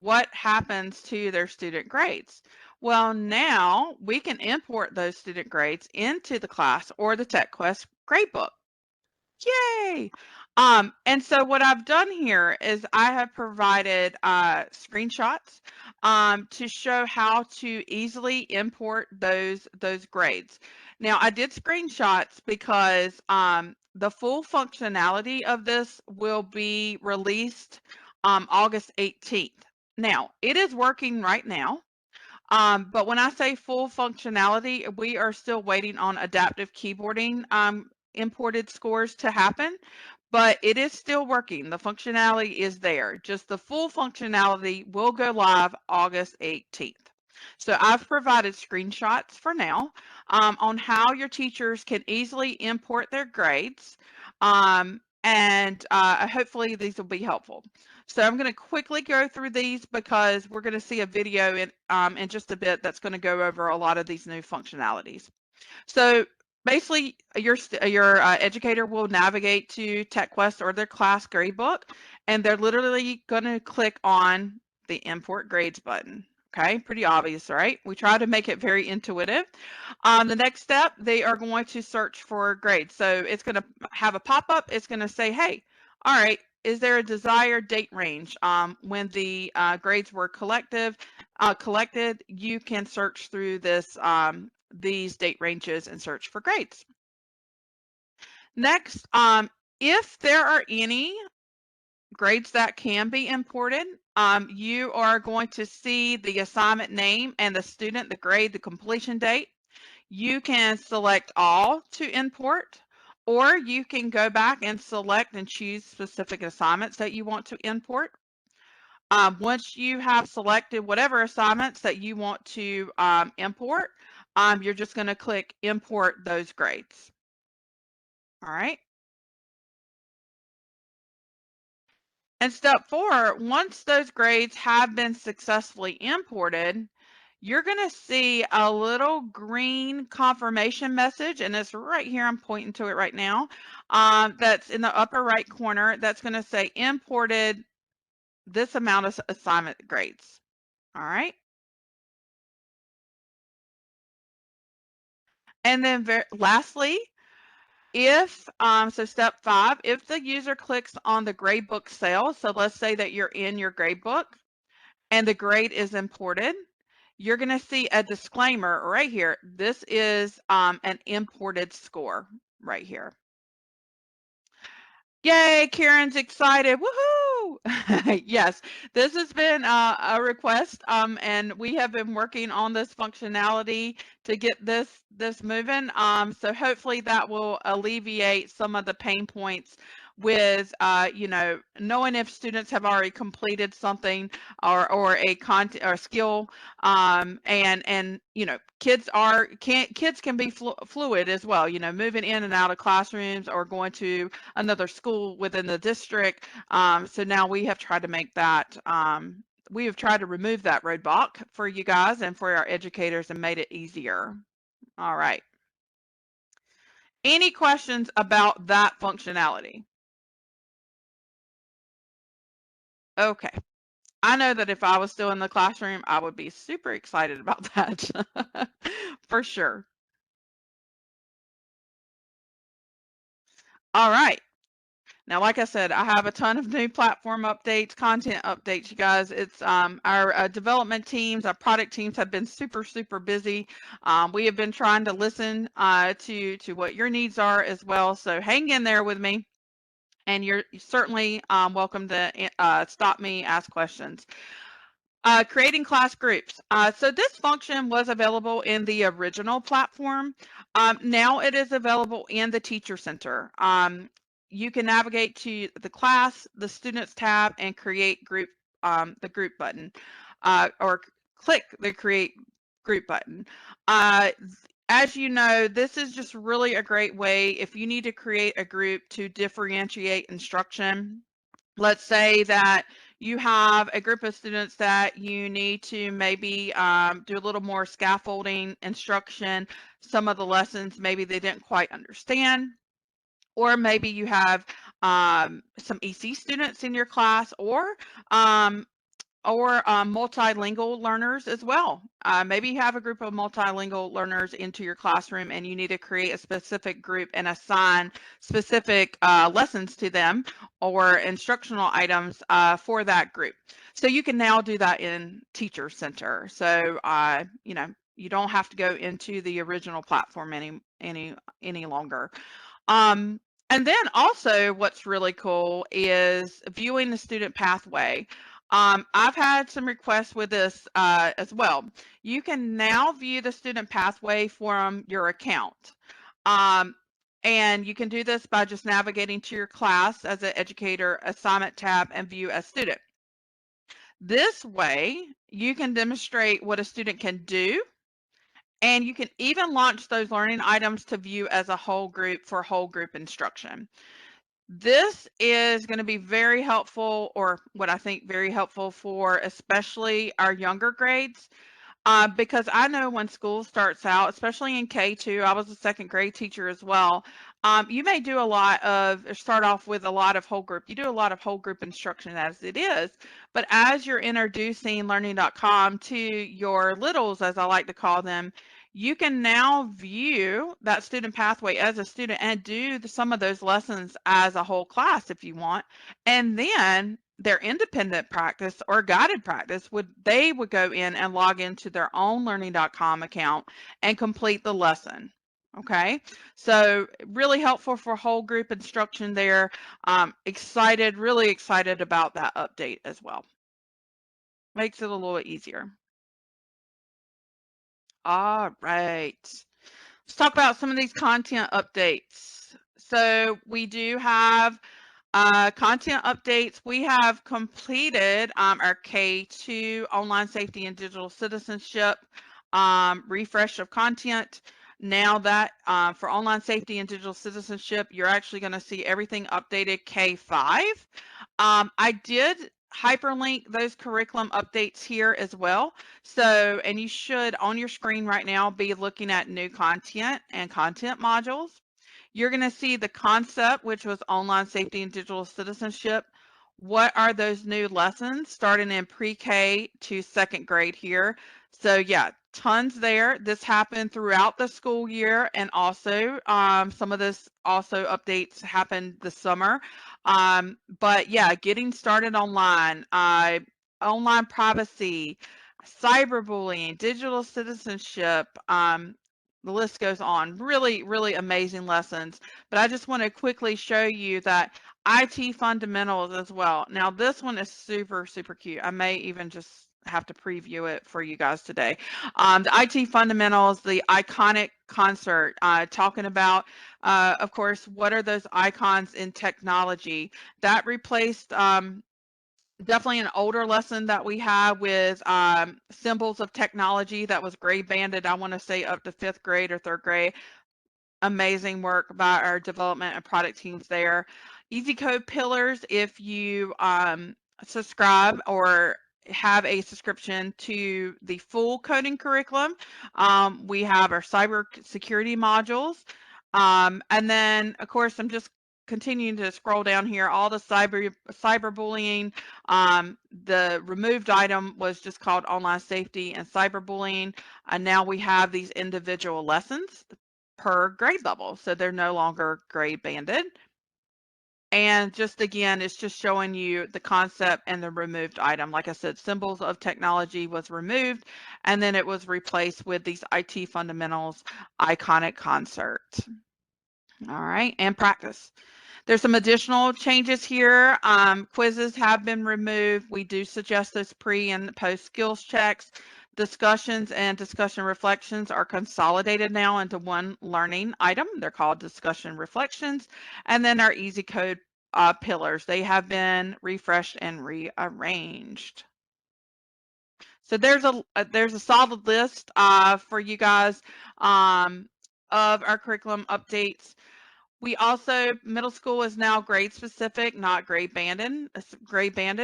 What happens to their student grades? Well, now we can import those student grades into the class or the TechQuest gradebook. Yay! And so what I've done here is I have provided screenshots to show how to easily import those grades. Now I did screenshots because the full functionality of this will be released August 18th. Now it is working right now. But when I say full functionality, we are still waiting on adaptive keyboarding imported scores to happen, but it is still working. The functionality is there. Just the full functionality will go live August 18th. So I've provided screenshots for now on how your teachers can easily import their grades. And hopefully these will be helpful. So I'm going to quickly go through these because we're going to see a video in just a bit that's going to go over a lot of these new functionalities. So basically, your educator will navigate to TechQuest or their class gradebook, and they're literally going to click on the Import Grades button. Okay, pretty obvious, right? We try to make it very intuitive. The next step, they are going to search for grades. So it's going to have a pop-up. It's going to say, hey, all right, is there a desired date range? When the grades were collected, you can search through these date ranges and search for grades. Next, if there are any grades that can be imported, you are going to see the assignment name and the student, the grade, the completion date. You can select all to import, or you can go back and select and choose specific assignments that you want to import. Once you have selected whatever assignments that you want to import, you're just going to click import those grades. All right. And step 4, once those grades have been successfully imported, you're going to see a little green confirmation message, and it's right here. I'm pointing to it right now. That's in the upper right corner. That's going to say imported this amount of assignment grades. All right. And then lastly, if so step 5, if the user clicks on the gradebook cell, so let's say that you're in your gradebook and the grade is imported, you're going to see a disclaimer right here. This is an imported score right here. Yay, Karen's excited. Woohoo! Yes, this has been a request, and we have been working on this functionality to get this moving. So hopefully that will alleviate some of the pain points with knowing if students have already completed something or a content or skill, and kids can be fluid as well, moving in and out of classrooms or going to another school within the district. So now we have tried to make that, we have tried to remove that roadblock for you guys and for our educators and made it easier. All right. Any questions about that functionality? Okay. I know that if I was still in the classroom, I would be super excited about that for sure. All right. Now, like I said, I have a ton of new platform updates, content updates, you guys. It's our development teams, our product teams have been super, super busy. We have been trying to listen to what your needs are as well. So hang in there with me, and you're certainly welcome to stop me, ask questions. Creating class groups. So this function was available in the original platform. Now it is available in the Teacher Center. You can navigate to the class, the students tab, and create group, the group button, or click the create group button. As you know, this is just really a great way if you need to create a group to differentiate instruction. Let's say that you have a group of students that you need to maybe do a little more scaffolding instruction. Some of the lessons maybe they didn't quite understand, or maybe you have some EC students in your class, um, multilingual learners as well. Maybe you have a group of multilingual learners into your classroom and you need to create a specific group and assign specific lessons to them or instructional items for that group. So you can now do that in Teacher Center. So, you know, you don't have to go into the original platform any longer. Um, and then also what's really cool is viewing the student pathway. I've had some requests with this as well. You can now view the student pathway from your account. And you can do this by just navigating to your class as an educator assignment tab and view as student. This way, you can demonstrate what a student can do, and you can even launch those learning items to view as a whole group for whole group instruction. This is going to be very helpful, or what I think very helpful for especially our younger grades. Because I know when school starts out, especially in K2, I was a second grade teacher as well. You may do a lot of, start off with a lot of whole group. You do a lot of whole group instruction as it is, but as you're introducing learning.com to your littles, as I like to call them, you can now view that student pathway as a student and do some of those lessons as a whole class if you want. And then their independent practice or guided practice would go in and log into their own learning.com account and complete the lesson. Okay, so really helpful for whole group instruction there. Really excited about that update as well. Makes it a little easier. All right, let's talk about some of these content updates. So we do have content updates. We have completed our K2 online safety and digital citizenship refresh of content. Now that for online safety and digital citizenship, you're actually going to see everything updated K5. I did hyperlink those curriculum updates here as well. So, and you should on your screen right now be looking at new content and content modules. You're going to see the concept, which was online safety and digital citizenship. What are those new lessons starting in pre-K to second grade here? So yeah, tons there. This happened throughout the school year, and also some of this also updates happened this summer. But yeah, getting started online, online privacy, cyberbullying, digital citizenship, the list goes on. Really, really amazing lessons. But I just want to quickly show you that IT fundamentals as well. Now, this one is super, super cute. I may even just have to preview it for you guys today. The IT fundamentals, the iconic concert, talking about, of course, what are those icons in technology that replaced definitely an older lesson that we have with symbols of technology that was grade banded, I want to say up to 5th grade or 3rd grade. Amazing work by our development and product teams there. Easy code pillars, if you subscribe or have a subscription to the full coding curriculum, we have our cyber security modules. And then, of course, I'm just continuing to scroll down here, all the cyberbullying. The removed item was just called online safety and cyberbullying. And now we have these individual lessons per grade level, so they're no longer grade banded. And just again, it's just showing you the concept and the removed item. Like I said, symbols of technology was removed, and then it was replaced with these IT fundamentals iconic concert. All right, and practice. There's some additional changes here. Quizzes have been removed. We do suggest those pre and post skills checks. Discussions and discussion reflections are consolidated now into one learning item. They're called discussion reflections. And then our easy code pillars, they have been refreshed and rearranged. So there's a solid list for you guys of our curriculum updates. We also, middle school is now grade specific, not grade banded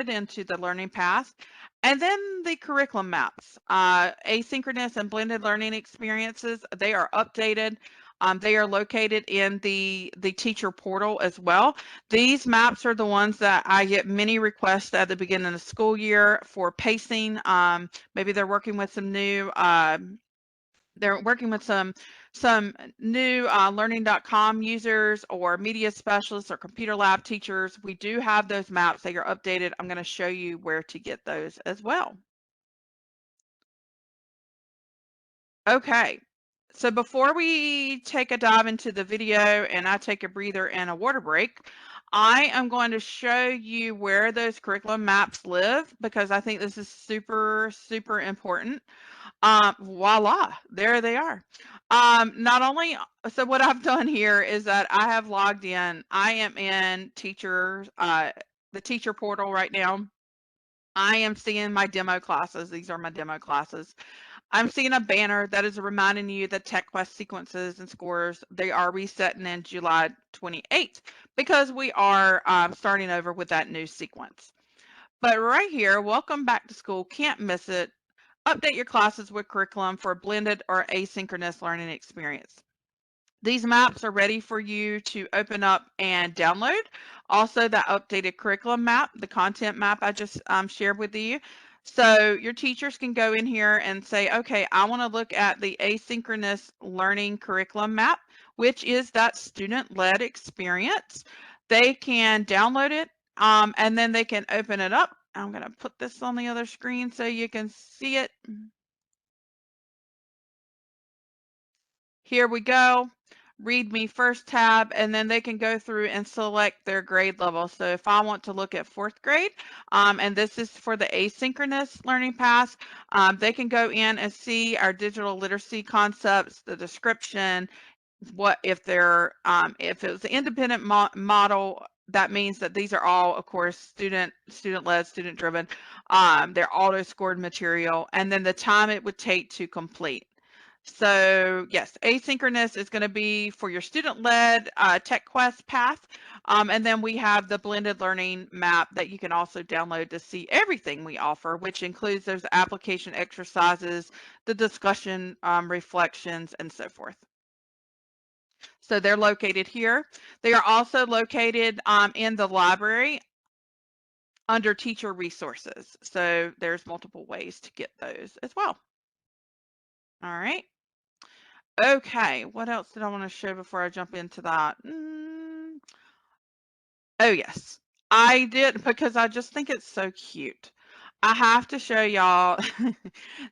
into the learning path. And then the curriculum maps, asynchronous and blended learning experiences, they are updated. They are located in the teacher portal as well. These maps are the ones that I get many requests at the beginning of the school year for pacing. Maybe they're working with some new learning.com users or media specialists or computer lab teachers. We do have those maps. They are updated. I'm going to show you where to get those as well. Okay, so before we take a dive into the video and I take a breather and a water break, I am going to show you where those curriculum maps live because I think this is super, super important. Voila, there they are. Not only, so what I've done here is that I have logged in. I am in the teacher portal right now. I am seeing my demo classes. These are my demo classes. I'm seeing a banner that is reminding you that TechQuest sequences and scores, they are resetting in July 28th because we are starting over with that new sequence. But right here, welcome back to school, can't miss it. Update your classes with curriculum for a blended or asynchronous learning experience. These maps are ready for you to open up and download. Also, that updated curriculum map, the content map I just shared with you. So your teachers can go in here and say, okay, I want to look at the asynchronous learning curriculum map, which is that student-led experience. They can download it and then they can open it up. I'm going to put this on the other screen so you can see it. Here we go. Read Me First tab, and then they can go through and select their grade level. So if I want to look at 4th grade, and this is for the asynchronous learning path, they can go in and see our digital literacy concepts, the description, what if they're, if it was an independent model, that means that these are all, of course, student-led, student-driven. They're auto-scored material, and then the time it would take to complete. So yes, asynchronous is going to be for your student-led TechQuest path. And then we have the blended learning map that you can also download to see everything we offer, which includes those application exercises, the discussion reflections, and so forth. So they're located here. They are also located in the library under teacher resources. So there's multiple ways to get those as well. All right. Okay, what else did I want to show before I jump into that? Oh, yes. I did because I just think it's so cute. I have to show y'all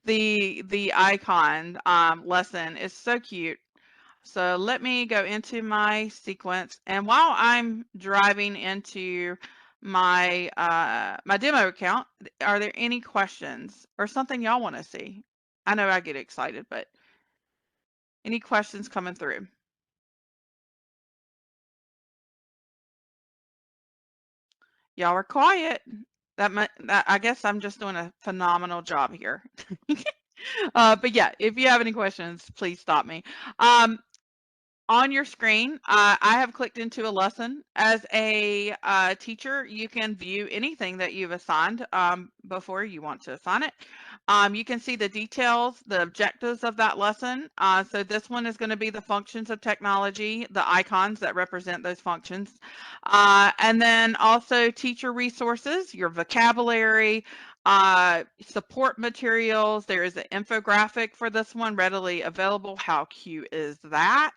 the icon lesson is so cute. So let me go into my sequence, and while I'm driving into my my demo account, are there any questions or something y'all want to see? I know I get excited, but any questions coming through? Y'all are quiet. That I guess I'm just doing a phenomenal job here. But yeah, if you have any questions, please stop me. On your screen, I have clicked into a lesson. As a teacher, you can view anything that you've assigned before you want to assign it. You can see the details, the objectives of that lesson. So this one is going to be the functions of technology, the icons that represent those functions. And then also teacher resources, your vocabulary, support materials. There is an infographic for this one readily available. How cute is that?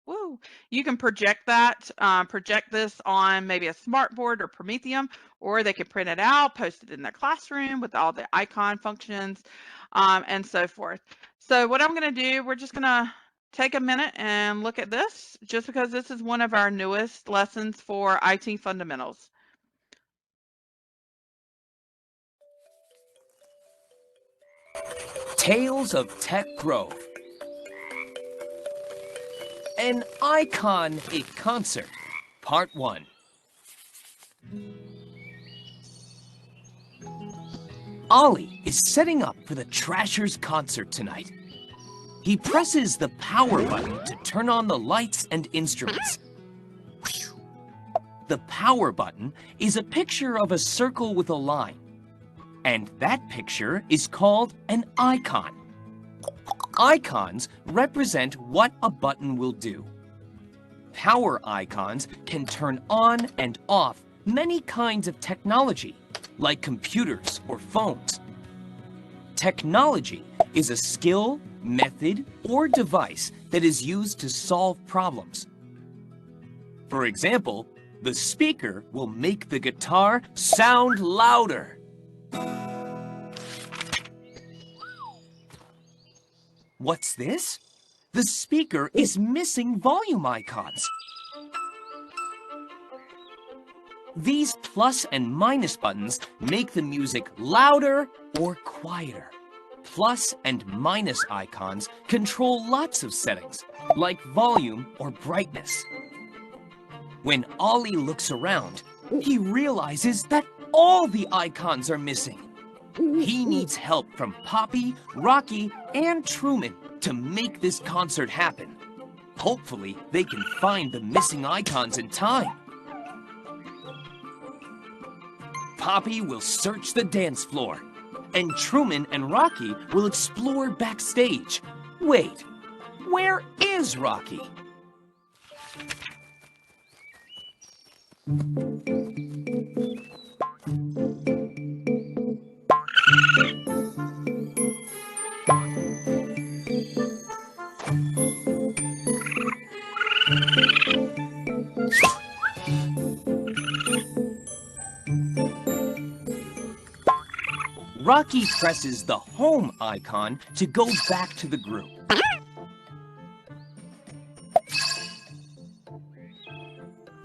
Woo. You can project that, project this on maybe a smartboard or Prometheum, or they can print it out, post it in their classroom with all the icon functions, and so forth. So what I'm going to do, we're just going to take a minute and look at this, just because this is one of our newest lessons for IT fundamentals. Tales of Tech Grove. An Icon a Concert, Part 1. Ollie is setting up for the Trashers concert tonight. He presses the power button to turn on the lights and instruments. The power button is a picture of a circle with a line, and that picture is called an icon. Icons represent what a button will do. Power icons can turn on and off many kinds of technology, like computers or phones. Technology is a skill, method, or device that is used to solve problems. For example, the speaker will make the guitar sound louder. What's this? The speaker is missing volume icons. These plus and minus buttons make the music louder or quieter. Plus and minus icons control lots of settings, like volume or brightness. When Ollie looks around, he realizes that all the icons are missing. He needs help from Poppy, Rocky, and Truman to make this concert happen. Hopefully, they can find the missing icons in time. Poppy will search the dance floor, and Truman and Rocky will explore backstage. Wait, where is Rocky? Rocky presses the home icon to go back to the group.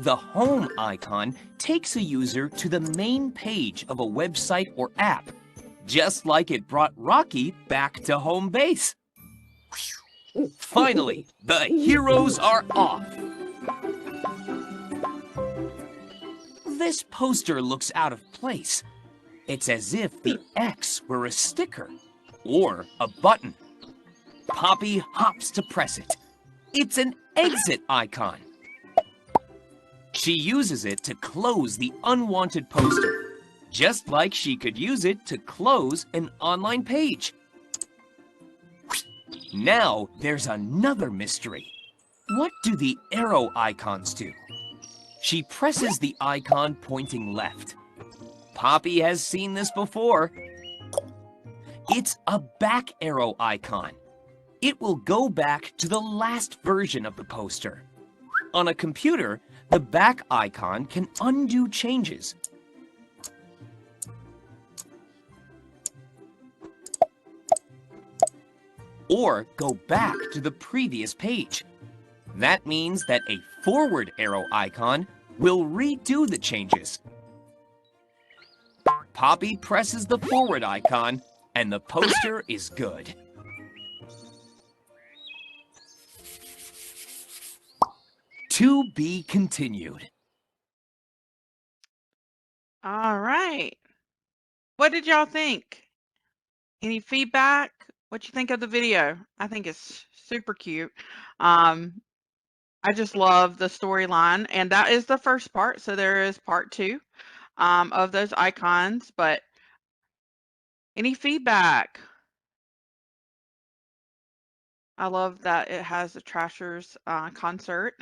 The home icon takes a user to the main page of a website or app, just like it brought Rocky back to home base. Finally, the heroes are off. This poster looks out of place. It's as if the X were a sticker or a button. Poppy hops to press it. It's an exit icon. She uses it to close the unwanted poster, just like she could use it to close an online page. Now there's another mystery. What do the arrow icons do? She presses the icon pointing left. Poppy has seen this before. It's a back arrow icon. It will go back to the last version of the poster. On a computer, the back icon can undo changes. Or go back to the previous page. That means that a forward arrow icon will redo the changes. Poppy presses the forward icon, and the poster is good. To be continued. All right. What did y'all think? Any feedback? What you think of the video? I think it's super cute. I just love the storyline, and that is the first part. So there is part 2 of those icons. But any feedback? I love that it has the Trashers concert.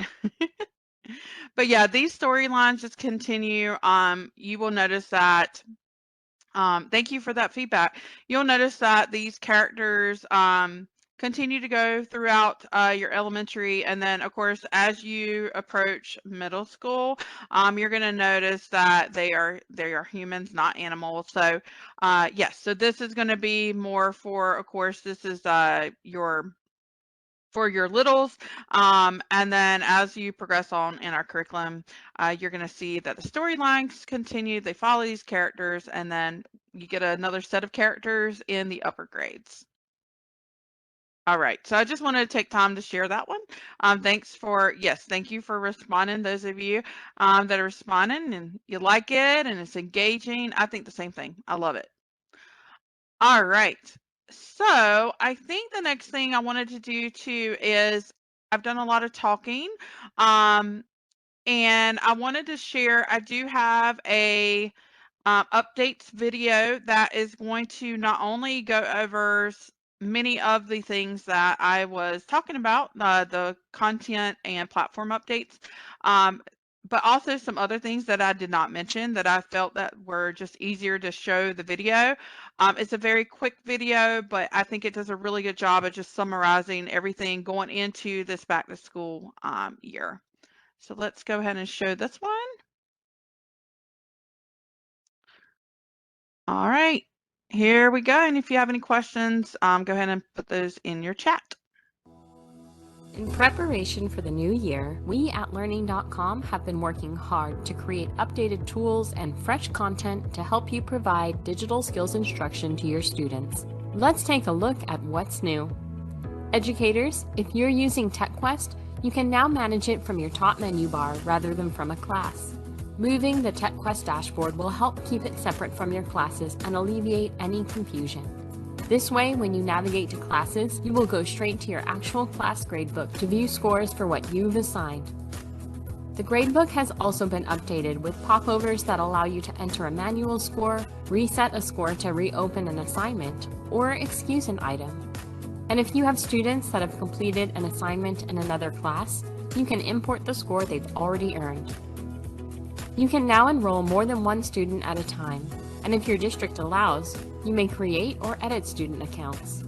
But yeah, these storylines just continue. You will notice that. Thank you for that feedback. You'll notice that these characters continue to go throughout your elementary, and then of course as you approach middle school, you're going to notice that they are humans, not animals. So yes, so this is going to be more for, of course, this is for your littles, and then as you progress on in our curriculum, you're going to see that the storylines continue. They follow these characters, and then you get another set of characters in the upper grades. All right, so I just wanted to take time to share that one. Thank you for responding, those of you that are responding, and you like it, and it's engaging. I think the same thing. I love it. All right. So I think the next thing I wanted to do too is I've done a lot of talking, and I wanted to share. I do have a updates video that is going to not only go over many of the things that I was talking about, the content and platform updates, but also some other things that I did not mention that I felt that were just easier to show the video. It's a very quick video, but I think it does a really good job of just summarizing everything going into this back to school year. So let's go ahead and show this one. All right, here we go. And if you have any questions, go ahead and put those in your chat. In preparation for the new year, we at Learning.com have been working hard to create updated tools and fresh content to help you provide digital skills instruction to your students. Let's take a look at what's new. Educators, if you're using TechQuest, you can now manage it from your top menu bar rather than from a class. Moving the TechQuest dashboard will help keep it separate from your classes and alleviate any confusion. This way, when you navigate to classes, you will go straight to your actual class gradebook to view scores for what you've assigned. The gradebook has also been updated with popovers that allow you to enter a manual score, reset a score to reopen an assignment, or excuse an item. And if you have students that have completed an assignment in another class, you can import the score they've already earned. You can now enroll more than one student at a time, and if your district allows, you may create or edit student accounts.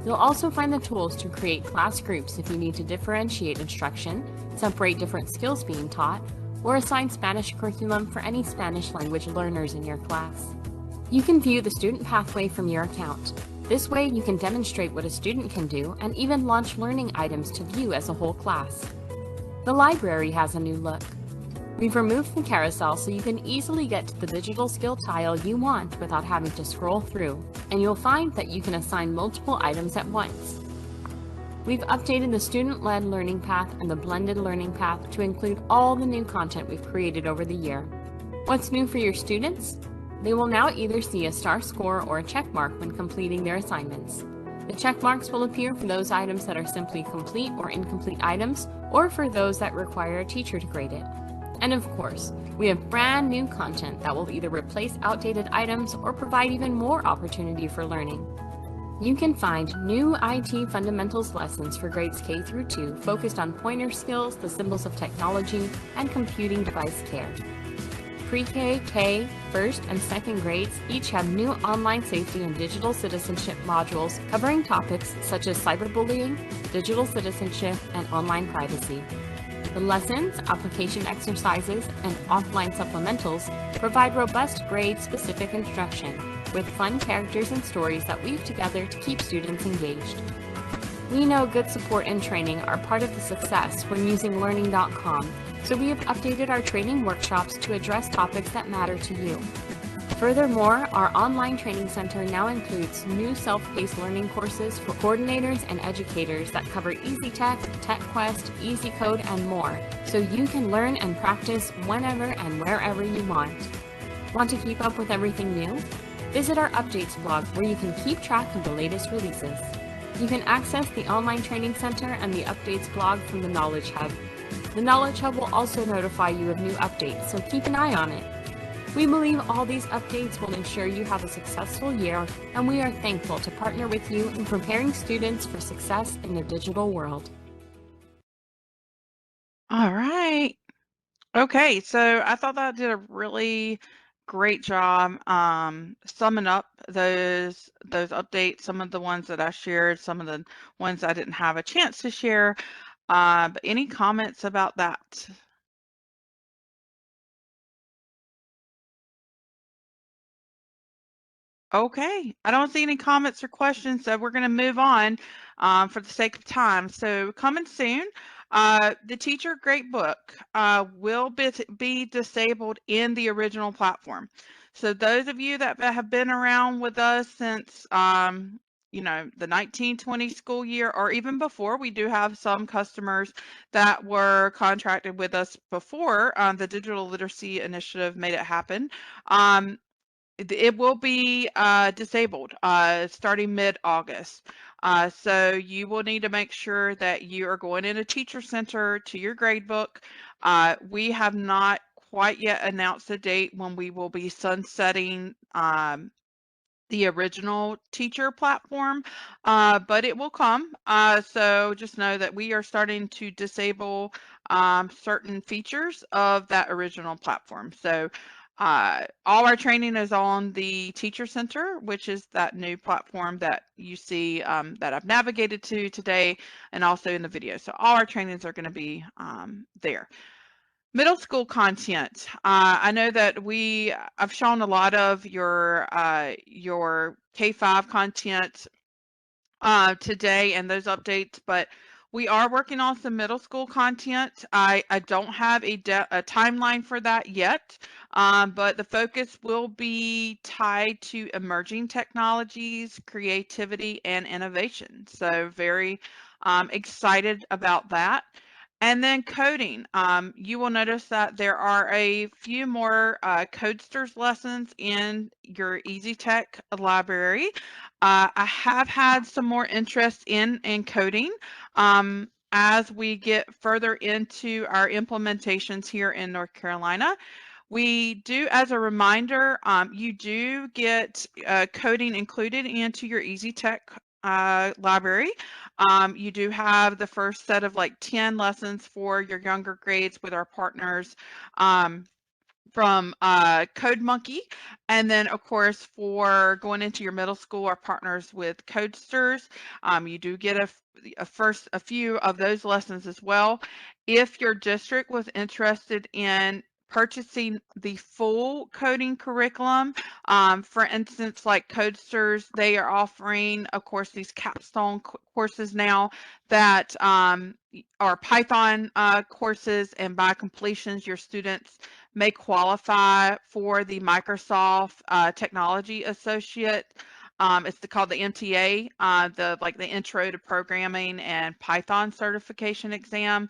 You'll also find the tools to create class groups if you need to differentiate instruction, separate different skills being taught, or assign Spanish curriculum for any Spanish language learners in your class. You can view the student pathway from your account. This way you can demonstrate what a student can do and even launch learning items to view as a whole class. The library has a new look. We've removed the carousel so you can easily get to the digital skill tile you want without having to scroll through, and you'll find that you can assign multiple items at once. We've updated the student-led learning path and the blended learning path to include all the new content we've created over the year. What's new for your students? They will now either see a star score or a check mark when completing their assignments. The check marks will appear for those items that are simply complete or incomplete items, or for those that require a teacher to grade it. And of course, we have brand new content that will either replace outdated items or provide even more opportunity for learning. You can find new IT fundamentals lessons for grades K through 2 focused on pointer skills, the symbols of technology, and computing device care. Pre-K, K, first, and second grades each have new online safety and digital citizenship modules covering topics such as cyberbullying, digital citizenship, and online privacy. The lessons, application exercises, and offline supplementals provide robust grade-specific instruction with fun characters and stories that weave together to keep students engaged. We know good support and training are part of the success when using Learning.com, so we have updated our training workshops to address topics that matter to you. Furthermore, our online training center now includes new self-paced learning courses for coordinators and educators that cover EasyTech, TechQuest, EasyCode, and more, so you can learn and practice whenever and wherever you want. Want to keep up with everything new? Visit our updates blog where you can keep track of the latest releases. You can access the online training center and the updates blog from the Knowledge Hub. The Knowledge Hub will also notify you of new updates, so keep an eye on it. We believe all these updates will ensure you have a successful year, and we are thankful to partner with you in preparing students for success in the digital world. All right. Okay, so I thought that did a really great job summing up those updates, some of the ones that I shared, some of the ones I didn't have a chance to share. But any comments about that? Okay, I don't see any comments or questions, so we're going to move on for the sake of time. So coming soon, the Teacher Gradebook will be disabled in the original platform. So those of you that have been around with us since you know, the 1920 school year or even before, we do have some customers that were contracted with us before the Digital Literacy Initiative made it happen. It will be disabled starting mid-August. So you will need to make sure that you are going in a teacher center to your gradebook. We have not quite yet announced a date when we will be sunsetting the original teacher platform, but it will come. So just know that we are starting to disable certain features of that original platform. So all our training is on the Teacher Center, which is that new platform that you see that I've navigated to today and also in the video. So all our trainings are going to be there. Middle school content. I know that I've shown a lot of your K-5 content today and those updates, but we are working on some middle school content. I don't have a timeline for that yet, but the focus will be tied to emerging technologies, creativity, and innovation. So very excited about that. And then coding. You will notice that there are a few more Codesters lessons in your Easy Tech library. I have had some more interest in coding as we get further into our implementations here in North Carolina. We do, as a reminder, you do get coding included into your Easy Tech library. You do have the first set of like 10 lessons for your younger grades with our partners from Code Monkey. And then, of course, for going into your middle school, our partners with Codesters, you do get a few of those lessons as well. If your district was interested in purchasing the full coding curriculum, for instance, like Codesters, they are offering, of course, these capstone courses now that are Python courses, and by completions, your students may qualify for the Microsoft Technology Associate. It's called the MTA, the Intro to Programming and Python certification exam.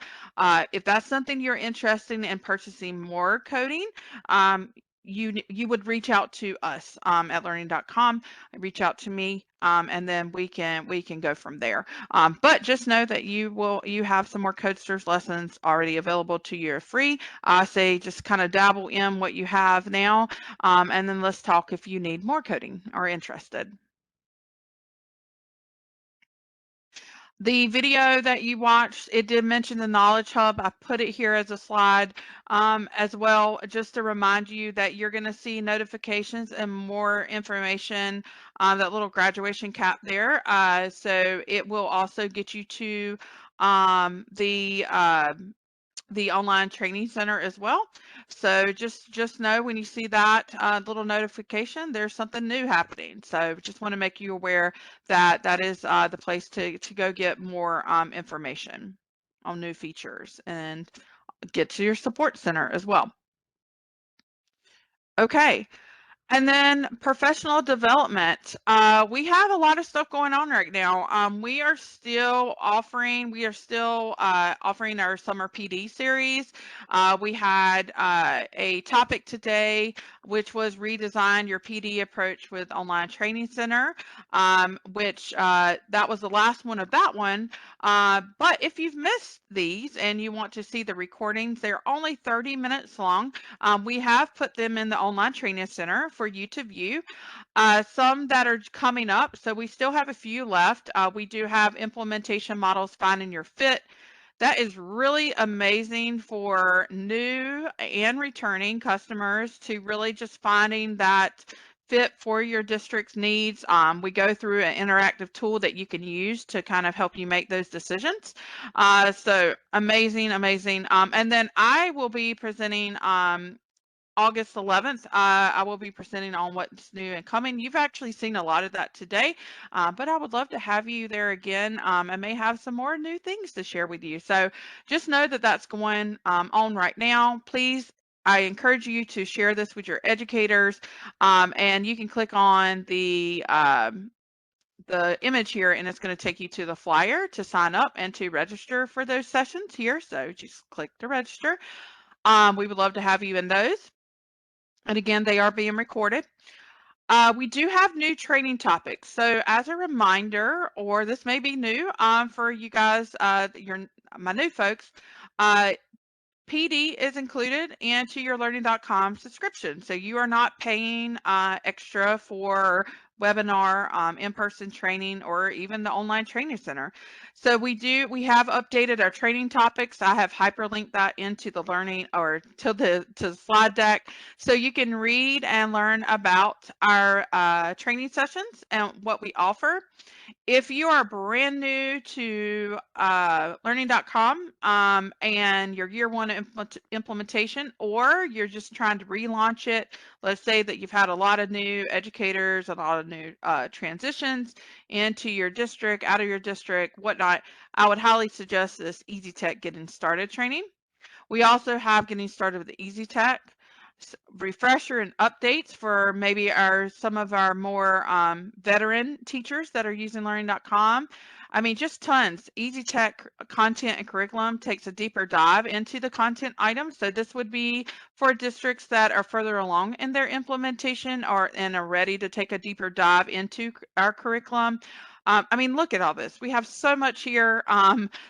If that's something you're interested in purchasing more coding, you would reach out to us at learning.com, reach out to me, and then we can go from there. But just know that you have some more Codesters lessons already available to you free. I say just kind of dabble in what you have now, and then let's talk if you need more coding or interested. The video that you watched, it did mention the Knowledge Hub. I put it here as a slide as well, just to remind you that you're going to see notifications and more information on that little graduation cap there. So it will also get you to the online training center as well. So just know when you see that little notification, there's something new happening. So just want to make you aware that that is the place to go get more information on new features and get to your support center as well. Okay. And then professional development. We have a lot of stuff going on right now. We are still offering our summer PD series. We had a topic today, which was redesign your PD approach with Online Training Center, which that was the last one of that one. But if you've missed these and you want to see the recordings, they're only 30 minutes long. We have put them in the Online Training Center for you to view. Some that are coming up, so we still have a few left. We do have implementation models finding your fit. That is really amazing for new and returning customers to really just finding that fit for your district's needs. We go through an interactive tool that you can use to kind of help you make those decisions. So amazing, amazing. And then I will be presenting August 11th, I will be presenting on what's new and coming. You've actually seen a lot of that today, but I would love to have you there again. I may have some more new things to share with you. So just know that that's going on right now. Please, I encourage you to share this with your educators, and you can click on the image here, and it's going to take you to the flyer to sign up and to register for those sessions here. So just click to register. We would love to have you in those. And again, they are being recorded. We do have new training topics. So as a reminder, or this may be new for you guys, my new folks, PD is included into your learning.com subscription. So you are not paying extra for webinar, in-person training, or even the online training center. So we have updated our training topics. I have hyperlinked that into the learning or to the slide deck, so you can read and learn about our training sessions and what we offer. If you are brand new to learning.com and your year one implementation, or you're just trying to relaunch it, let's say that you've had a lot of new educators, a lot of new transitions into your district, out of your district, whatnot, I would highly suggest this Easy Tech Getting Started training. We also have Getting Started with Easy Tech, refresher and updates for maybe some of our more veteran teachers that are using learning.com. I mean, just tons. Easy Tech content and curriculum takes a deeper dive into the content items. So this would be for districts that are further along in their implementation and are ready to take a deeper dive into our curriculum. I mean, look at all this. We have so much here.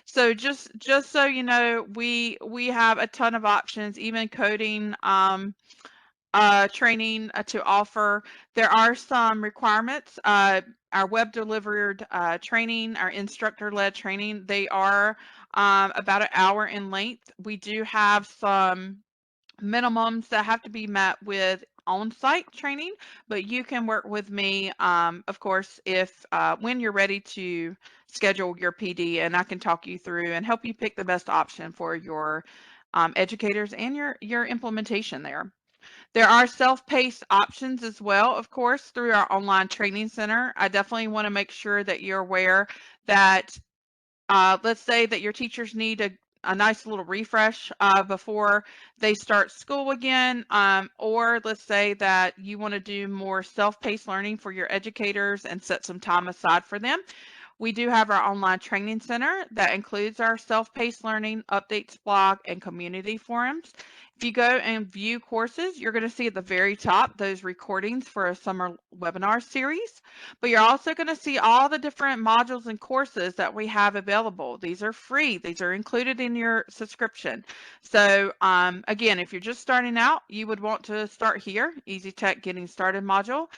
So just so you know, we have a ton of options, even coding training to offer. There are some requirements. Our web delivered training, our instructor led training, they are about an hour in length. We do have some minimums that have to be met with on-site training, but you can work with me, of course, if when you're ready to schedule your PD, and I can talk you through and help you pick the best option for your educators and your implementation there. There are self-paced options as well, of course, through our online training center. I definitely want to make sure that you're aware that let's say that your teachers need a nice little refresh before they start school again, or let's say that you want to do more self-paced learning for your educators and set some time aside for them. We do have our online training center that includes our self-paced learning, updates blog, and community forums. If you go and view courses, you're going to see at the very top those recordings for a summer webinar series, but you're also going to see all the different modules and courses that we have available. These are free. These are included in your subscription. So again, if you're just starting out, you would want to start here, Easy Tech Getting Started module,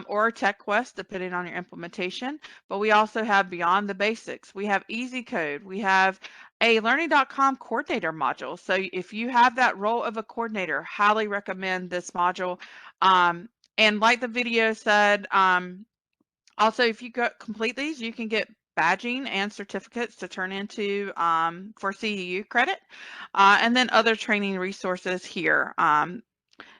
or Tech Quest, depending on your implementation. But we also have Beyond the Basics. We have Easy Code. We have a learning.com coordinator module. So if you have that role of a coordinator, highly recommend this module. And like the video said, also if you complete these, you can get badging and certificates to turn into for CEU credit, and then other training resources here.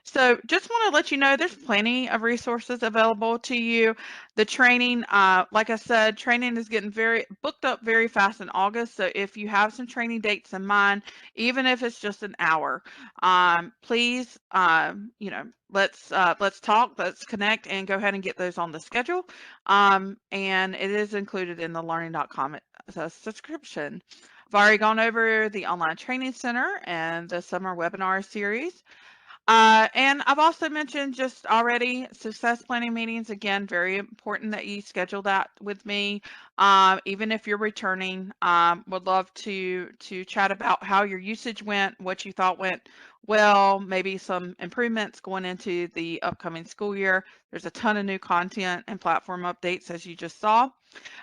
So just want to let you know there's plenty of resources available to you. The training, like I said, training is getting very booked up very fast in August. So if you have some training dates in mind, even if it's just an hour, please, you know, let's talk, let's connect, and go ahead and get those on the schedule. And it is included in the learning.com subscription. I've already gone over the online training center and the summer webinar series. And I've also mentioned just already success planning meetings. Again, very important that you schedule that with me. Even if you're returning, would love to chat about how your usage went, what you thought went well, maybe some improvements going into the upcoming school year. There's a ton of new content and platform updates, as you just saw.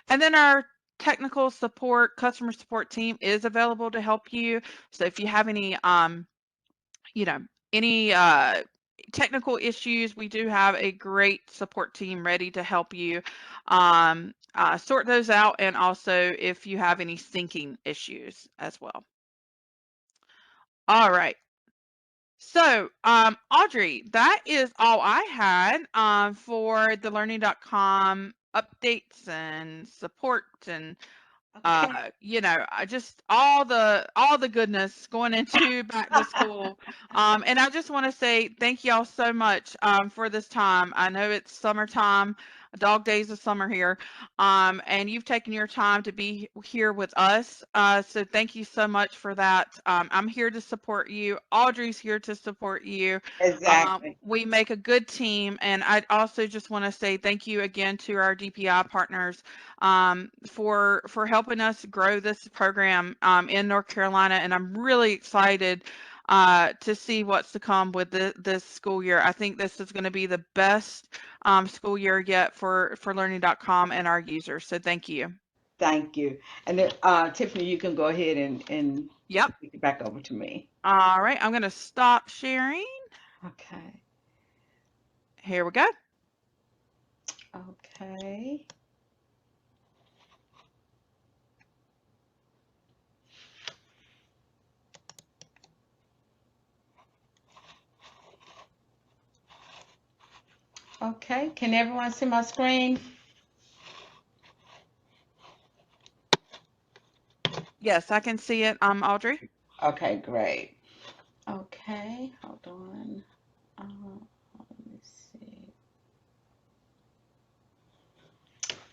And then our technical support, customer support team is available to help you. So if you have any you know, any technical issues, we do have a great support team ready to help you sort those out, and also if you have any syncing issues as well. All right. So, Audrey, that is all I had for the learning.com updates and support and Okay. you know, I just all the goodness going into back to school. And I just want to say thank y'all so much for this time. I know it's summertime, dog days of summer here, and you've taken your time to be here with us. So thank you so much for that. I'm here to support you. Audrey's here to support you. Exactly. We make a good team, and I also just want to say thank you again to our DPI partners for helping us grow this program in North Carolina, and I'm really excited to see what's to come with this school year. I think this is going to be the best school year yet for learning.com and our users. So thank you. Thank you. And then, Tiffany, you can go ahead and Yep. kick it back over to me. All right. I'm going to stop sharing. Okay. Here we go. Okay. Okay. Can everyone see my screen? Yes, I can see it, Audrey. Okay, great. Okay, hold on. Let me see.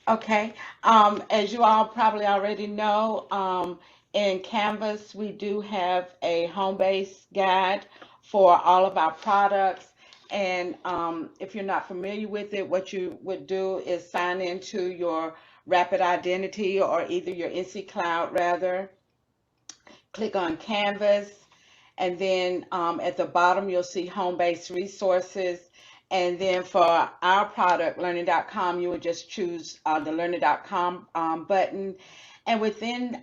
Okay, as you all probably already know, in Canvas, we do have a home base guide for all of our products. And if you're not familiar with it, what you would do is sign into your Rapid Identity or either your NC Cloud rather. Click on Canvas, and then at the bottom you'll see home-based resources. And then for our product, learning.com, you would just choose the learning.com button. And within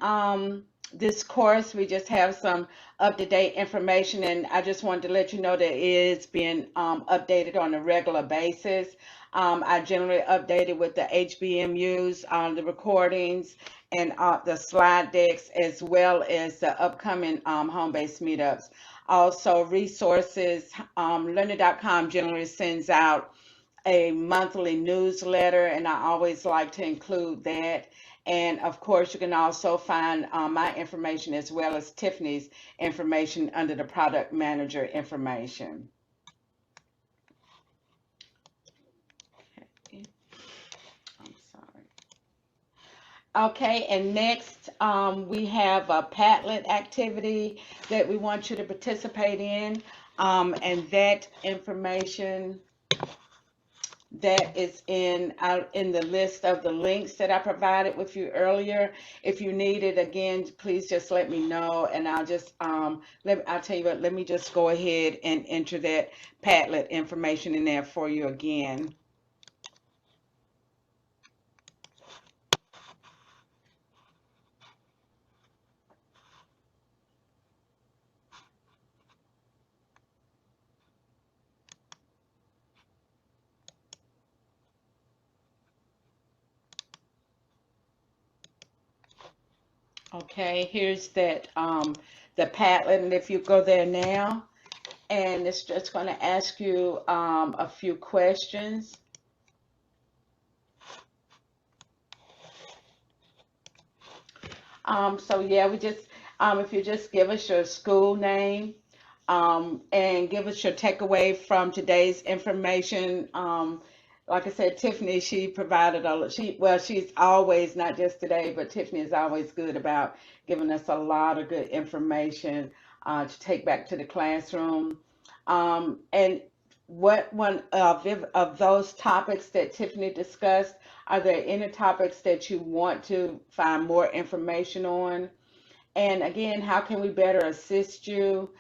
this course, we just have some up-to-date information, and I just wanted to let you know that it is being updated on a regular basis. I generally update it with the HBMUs, the recordings, and the slide decks, as well as the upcoming home-based meetups. Also, resources, learning.com generally sends out a monthly newsletter, and I always like to include that. And of course, you can also find my information as well as Tiffany's information under the product manager information. Okay. I'm sorry. Okay, and next we have a Padlet activity that we want you to participate in, and that information that is in the list of the links that I provided with you earlier. If you need it again, please just let me know, and I'll just I'll tell you what. Let me just go ahead and enter that Padlet information in there for you again. Okay, here's that the Padlet, and if you go there now, and it's just going to ask you a few questions. So yeah, we just if you just give us your school name and give us your takeaway from today's information. Like I said, Tiffany, she provided she's always, not just today, but Tiffany is always good about giving us a lot of good information to take back to the classroom. And what one of those topics that Tiffany discussed, are there any topics that you want to find more information on? And again, how can we better assist you?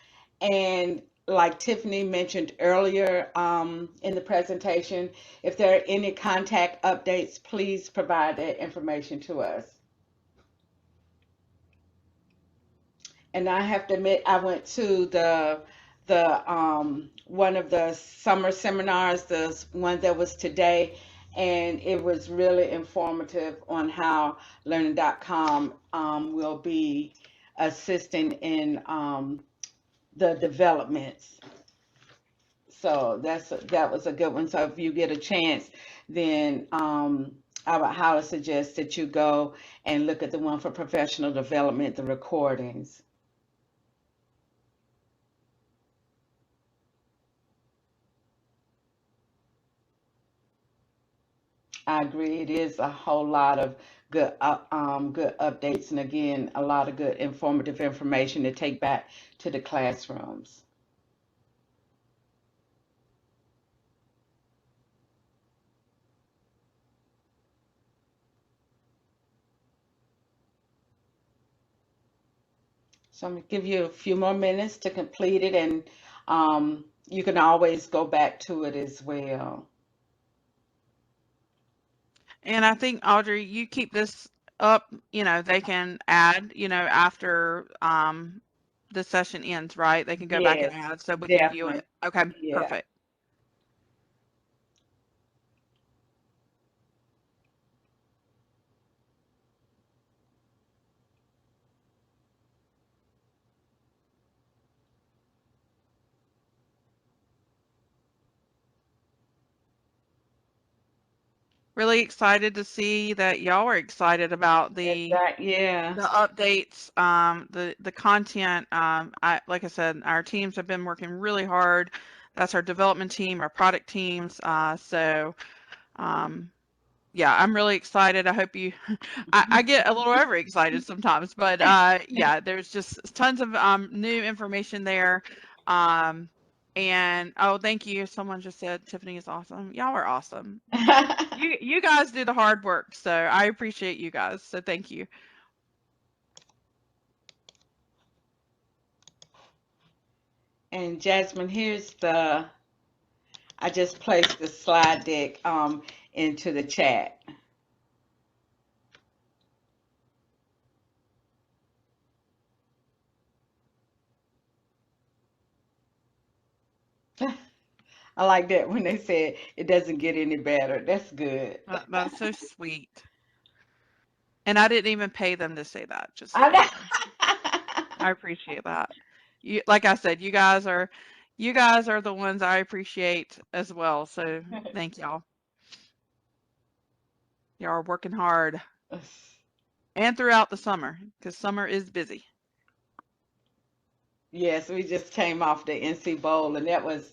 And like Tiffany mentioned earlier in the presentation, if there are any contact updates, please provide that information to us. And I have to admit, I went to the one of the summer seminars, the one that was today, and it was really informative on how learning.com will be assisting in the developments. So that was a good one. So if you get a chance, then I would highly suggest that you go and look at the one for professional development, the recordings. I agree. It is a whole lot of good updates, and again, a lot of good informative information to take back to the classrooms. So I'm gonna give you a few more minutes to complete it, and you can always go back to it as well. And I think, Audrey, you keep this up, they can add, after the session ends, right? They can go back and Yes, add so we can view definitely. it. Okay, Yeah. perfect. Really excited to see that y'all are excited about the Yeah. updates, the content. Like I said, our teams have been working really hard. That's our development team, our product teams. Yeah, I'm really excited. I hope you, I get a little overexcited sometimes, but yeah, there's just tons of new information there. Um, and oh, thank you. Someone just said Tiffany is awesome. Y'all are awesome. You guys do the hard work, so I appreciate you guys. So thank you. And Jasmine, I just placed the slide deck into the chat. I like that when they said it doesn't get any better. That's good. That's so sweet. And I didn't even pay them to say that, just so I you know. I appreciate that. Like I said, you guys are the ones I appreciate as well. So know. thank y'all. Y'all are working hard and throughout the summer because summer is busy. Yes, we just came off the NC Bowl, and it was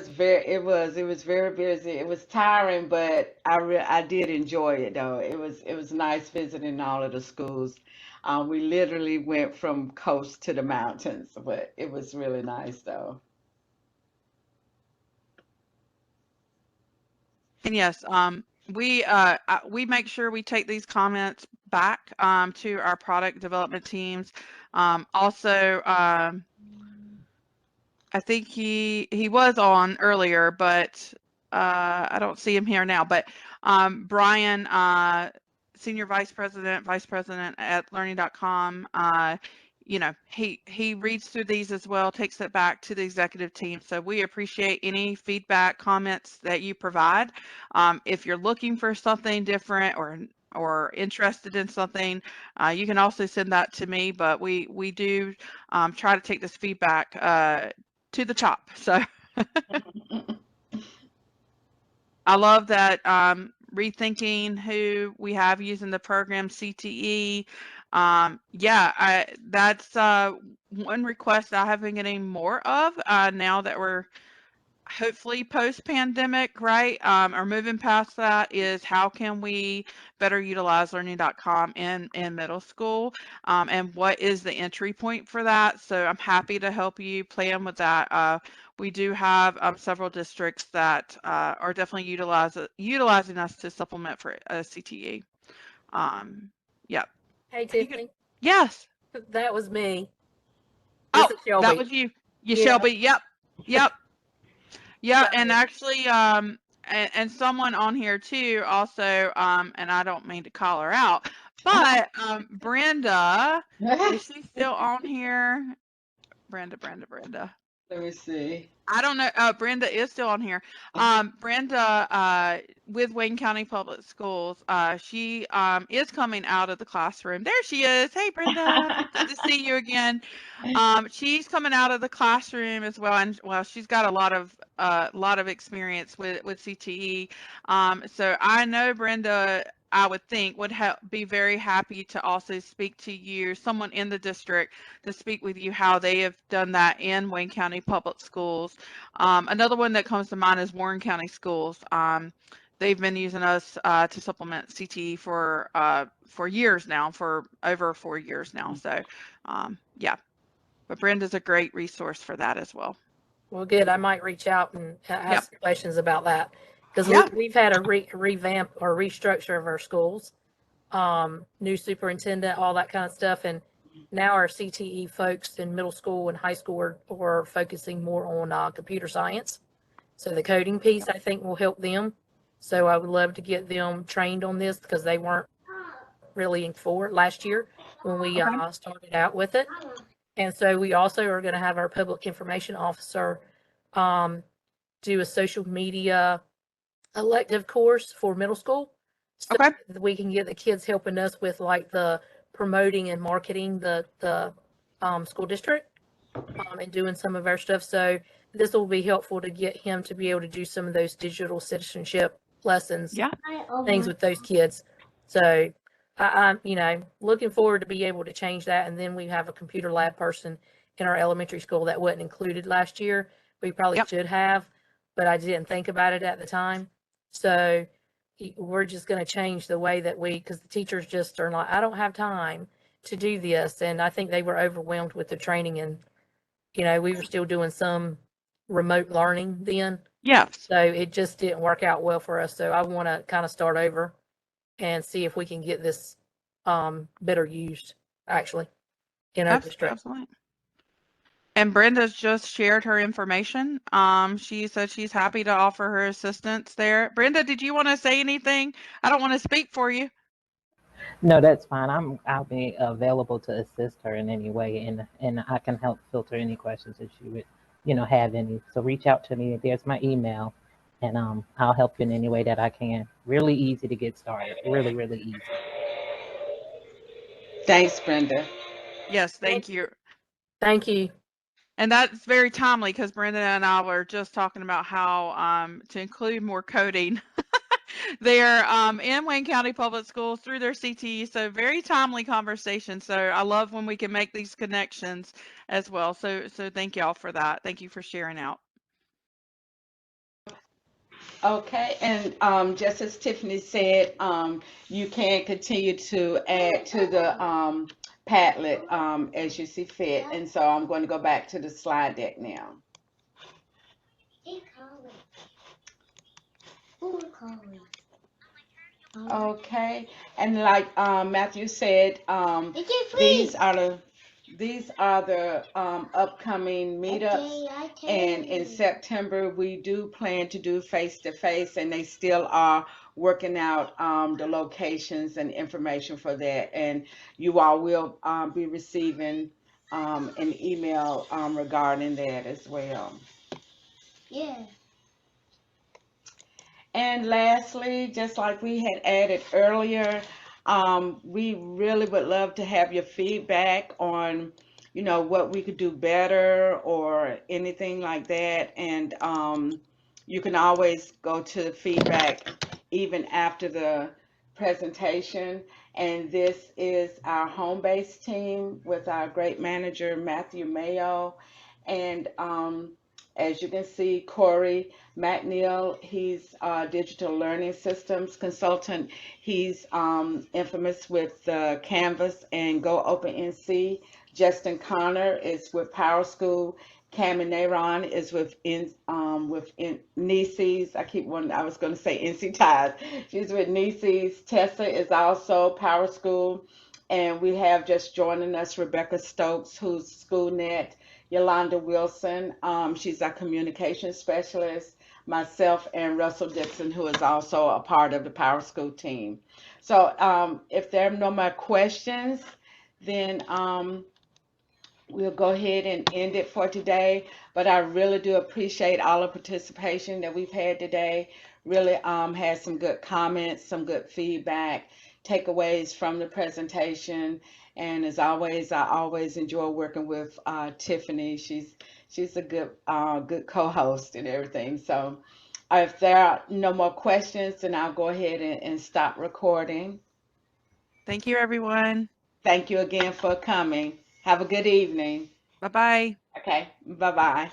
very busy. It was tiring, but I did enjoy it though. It was nice visiting all of the schools. We literally went from coast to the mountains, but it was really nice though. And yes, we make sure we take these comments back to our product development teams. Also, I think he was on earlier, but I don't see him here now. But Brian, Senior Vice President at Learning.com, he reads through these as well, takes it back to the executive team. So we appreciate any feedback, comments that you provide. If you're looking for something different or interested in something, you can also send that to me. But we do try to take this feedback to the top. So I love that rethinking who we have using the program CTE. Yeah, that's one request I have been getting more of now that we're hopefully post-pandemic, right? Or moving past that is how can we better utilize learning.com in middle school, and what is the entry point for that? So I'm happy to help you plan with that. We do have several districts that are definitely utilizing us to supplement for CTE. Yep. Hey, Tiffany, Yes. that was me. Oh, This is that Shelby. was you. You, Yeah. Shelby. Yep. Yep. Yeah, and So, actually, and someone on here too, also, and I don't mean to call her out, but Brenda, is she still on here? Brenda. Let me see. I don't know. Brenda is still on here. Brenda, with Wayne County Public Schools, she is coming out of the classroom. There she is. Hey, Brenda. Good to see you again. She's coming out of the classroom as well, and well, she's got a lot of experience with CTE. So I know Brenda, I would think would be very happy to also speak to you, someone in the district, to speak with you how they have done that in Wayne County Public Schools. Another one that comes to mind is Warren County Schools. They've been using us to supplement CTE for years now, for over 4 years now. So yeah. But Brenda's a great resource for that as well. well, good. I might reach out and Yep. ask questions about that because Yeah. we've had a revamp or restructure of our schools, new superintendent, all that kind of stuff. And now our CTE folks in middle school and high school are focusing more on computer science. So the coding piece, I think, will help them. So I would love to get them trained on this because they weren't really for it last year when we Okay. started out with it. And so we also are going to have our public information officer do a social media elective course for middle school. So Okay. that we can get the kids helping us with like the promoting and marketing the school district and doing some of our stuff. So this will be helpful to get him to be able to do some of those digital citizenship lessons, Yeah. things with those kids. So I'm, looking forward to be able to change that. And then we have a computer lab person in our elementary school that wasn't included last year. We probably Yep. should have, but I didn't think about it at the time. So we're just going to change the way that because the teachers just are like, I don't have time to do this. And I think they were overwhelmed with the training and, we were still doing some remote learning then. Yes. So it just didn't work out well for us. So I want to kind of start over and see if we can get this better used actually in our district. Absolutely. And Brenda's just shared her information. She said she's happy to offer her assistance there. Brenda, did you want to say anything? I don't want to speak for you. No, that's fine. I'll be available to assist her in any way, and I can help filter any questions if she would, have any. So reach out to me. There's my email, and I'll help you in any way that I can. Really easy to get started. Really, really easy. Thanks, Brenda. Yes, thank you. Thank you. And that's very timely because Brenda and I were just talking about how to include more coding there in Wayne County Public Schools through their CTE. So very timely conversation. So I love when we can make these connections as well. So thank y'all for that. Thank you for sharing out. Okay, and just as Tiffany said, you can continue to add to the Padlet as you see fit. And so I'm going to go back to the slide deck now. Okay, and like Matthew said, these are the upcoming meetups, and in September we do plan to do face-to-face, and they still are working out the locations and information for that, and you all will be receiving an email regarding that as well. And lastly, just like we had added earlier, we really would love to have your feedback on, what we could do better or anything like that. And you can always go to feedback even after the presentation. And this is our home-based team with our great manager, Matthew Mayo. And as you can see, Corey McNeil, he's a digital learning systems consultant. He's infamous with Canvas and Go Open NC. Justin Connor is with Power School. Cam and Nayron is with Nieces. I was going to say NC Ties. She's with Nieces. Tessa is also Power School. And we have just joining us Rebecca Stokes, who's SchoolNet. Yolanda Wilson, she's our communications specialist, myself, and Russell Dixon, who is also a part of the Power School team. So if there are no more questions, then we'll go ahead and end it for today. But I really do appreciate all the participation that we've had today. Really had some good comments, some good feedback, takeaways from the presentation. And as always, I always enjoy working with Tiffany. She's a good co-host and everything. So if there are no more questions, then I'll go ahead and stop recording. Thank you, everyone. Thank you again for coming. Have a good evening. Bye-bye. Okay, bye-bye.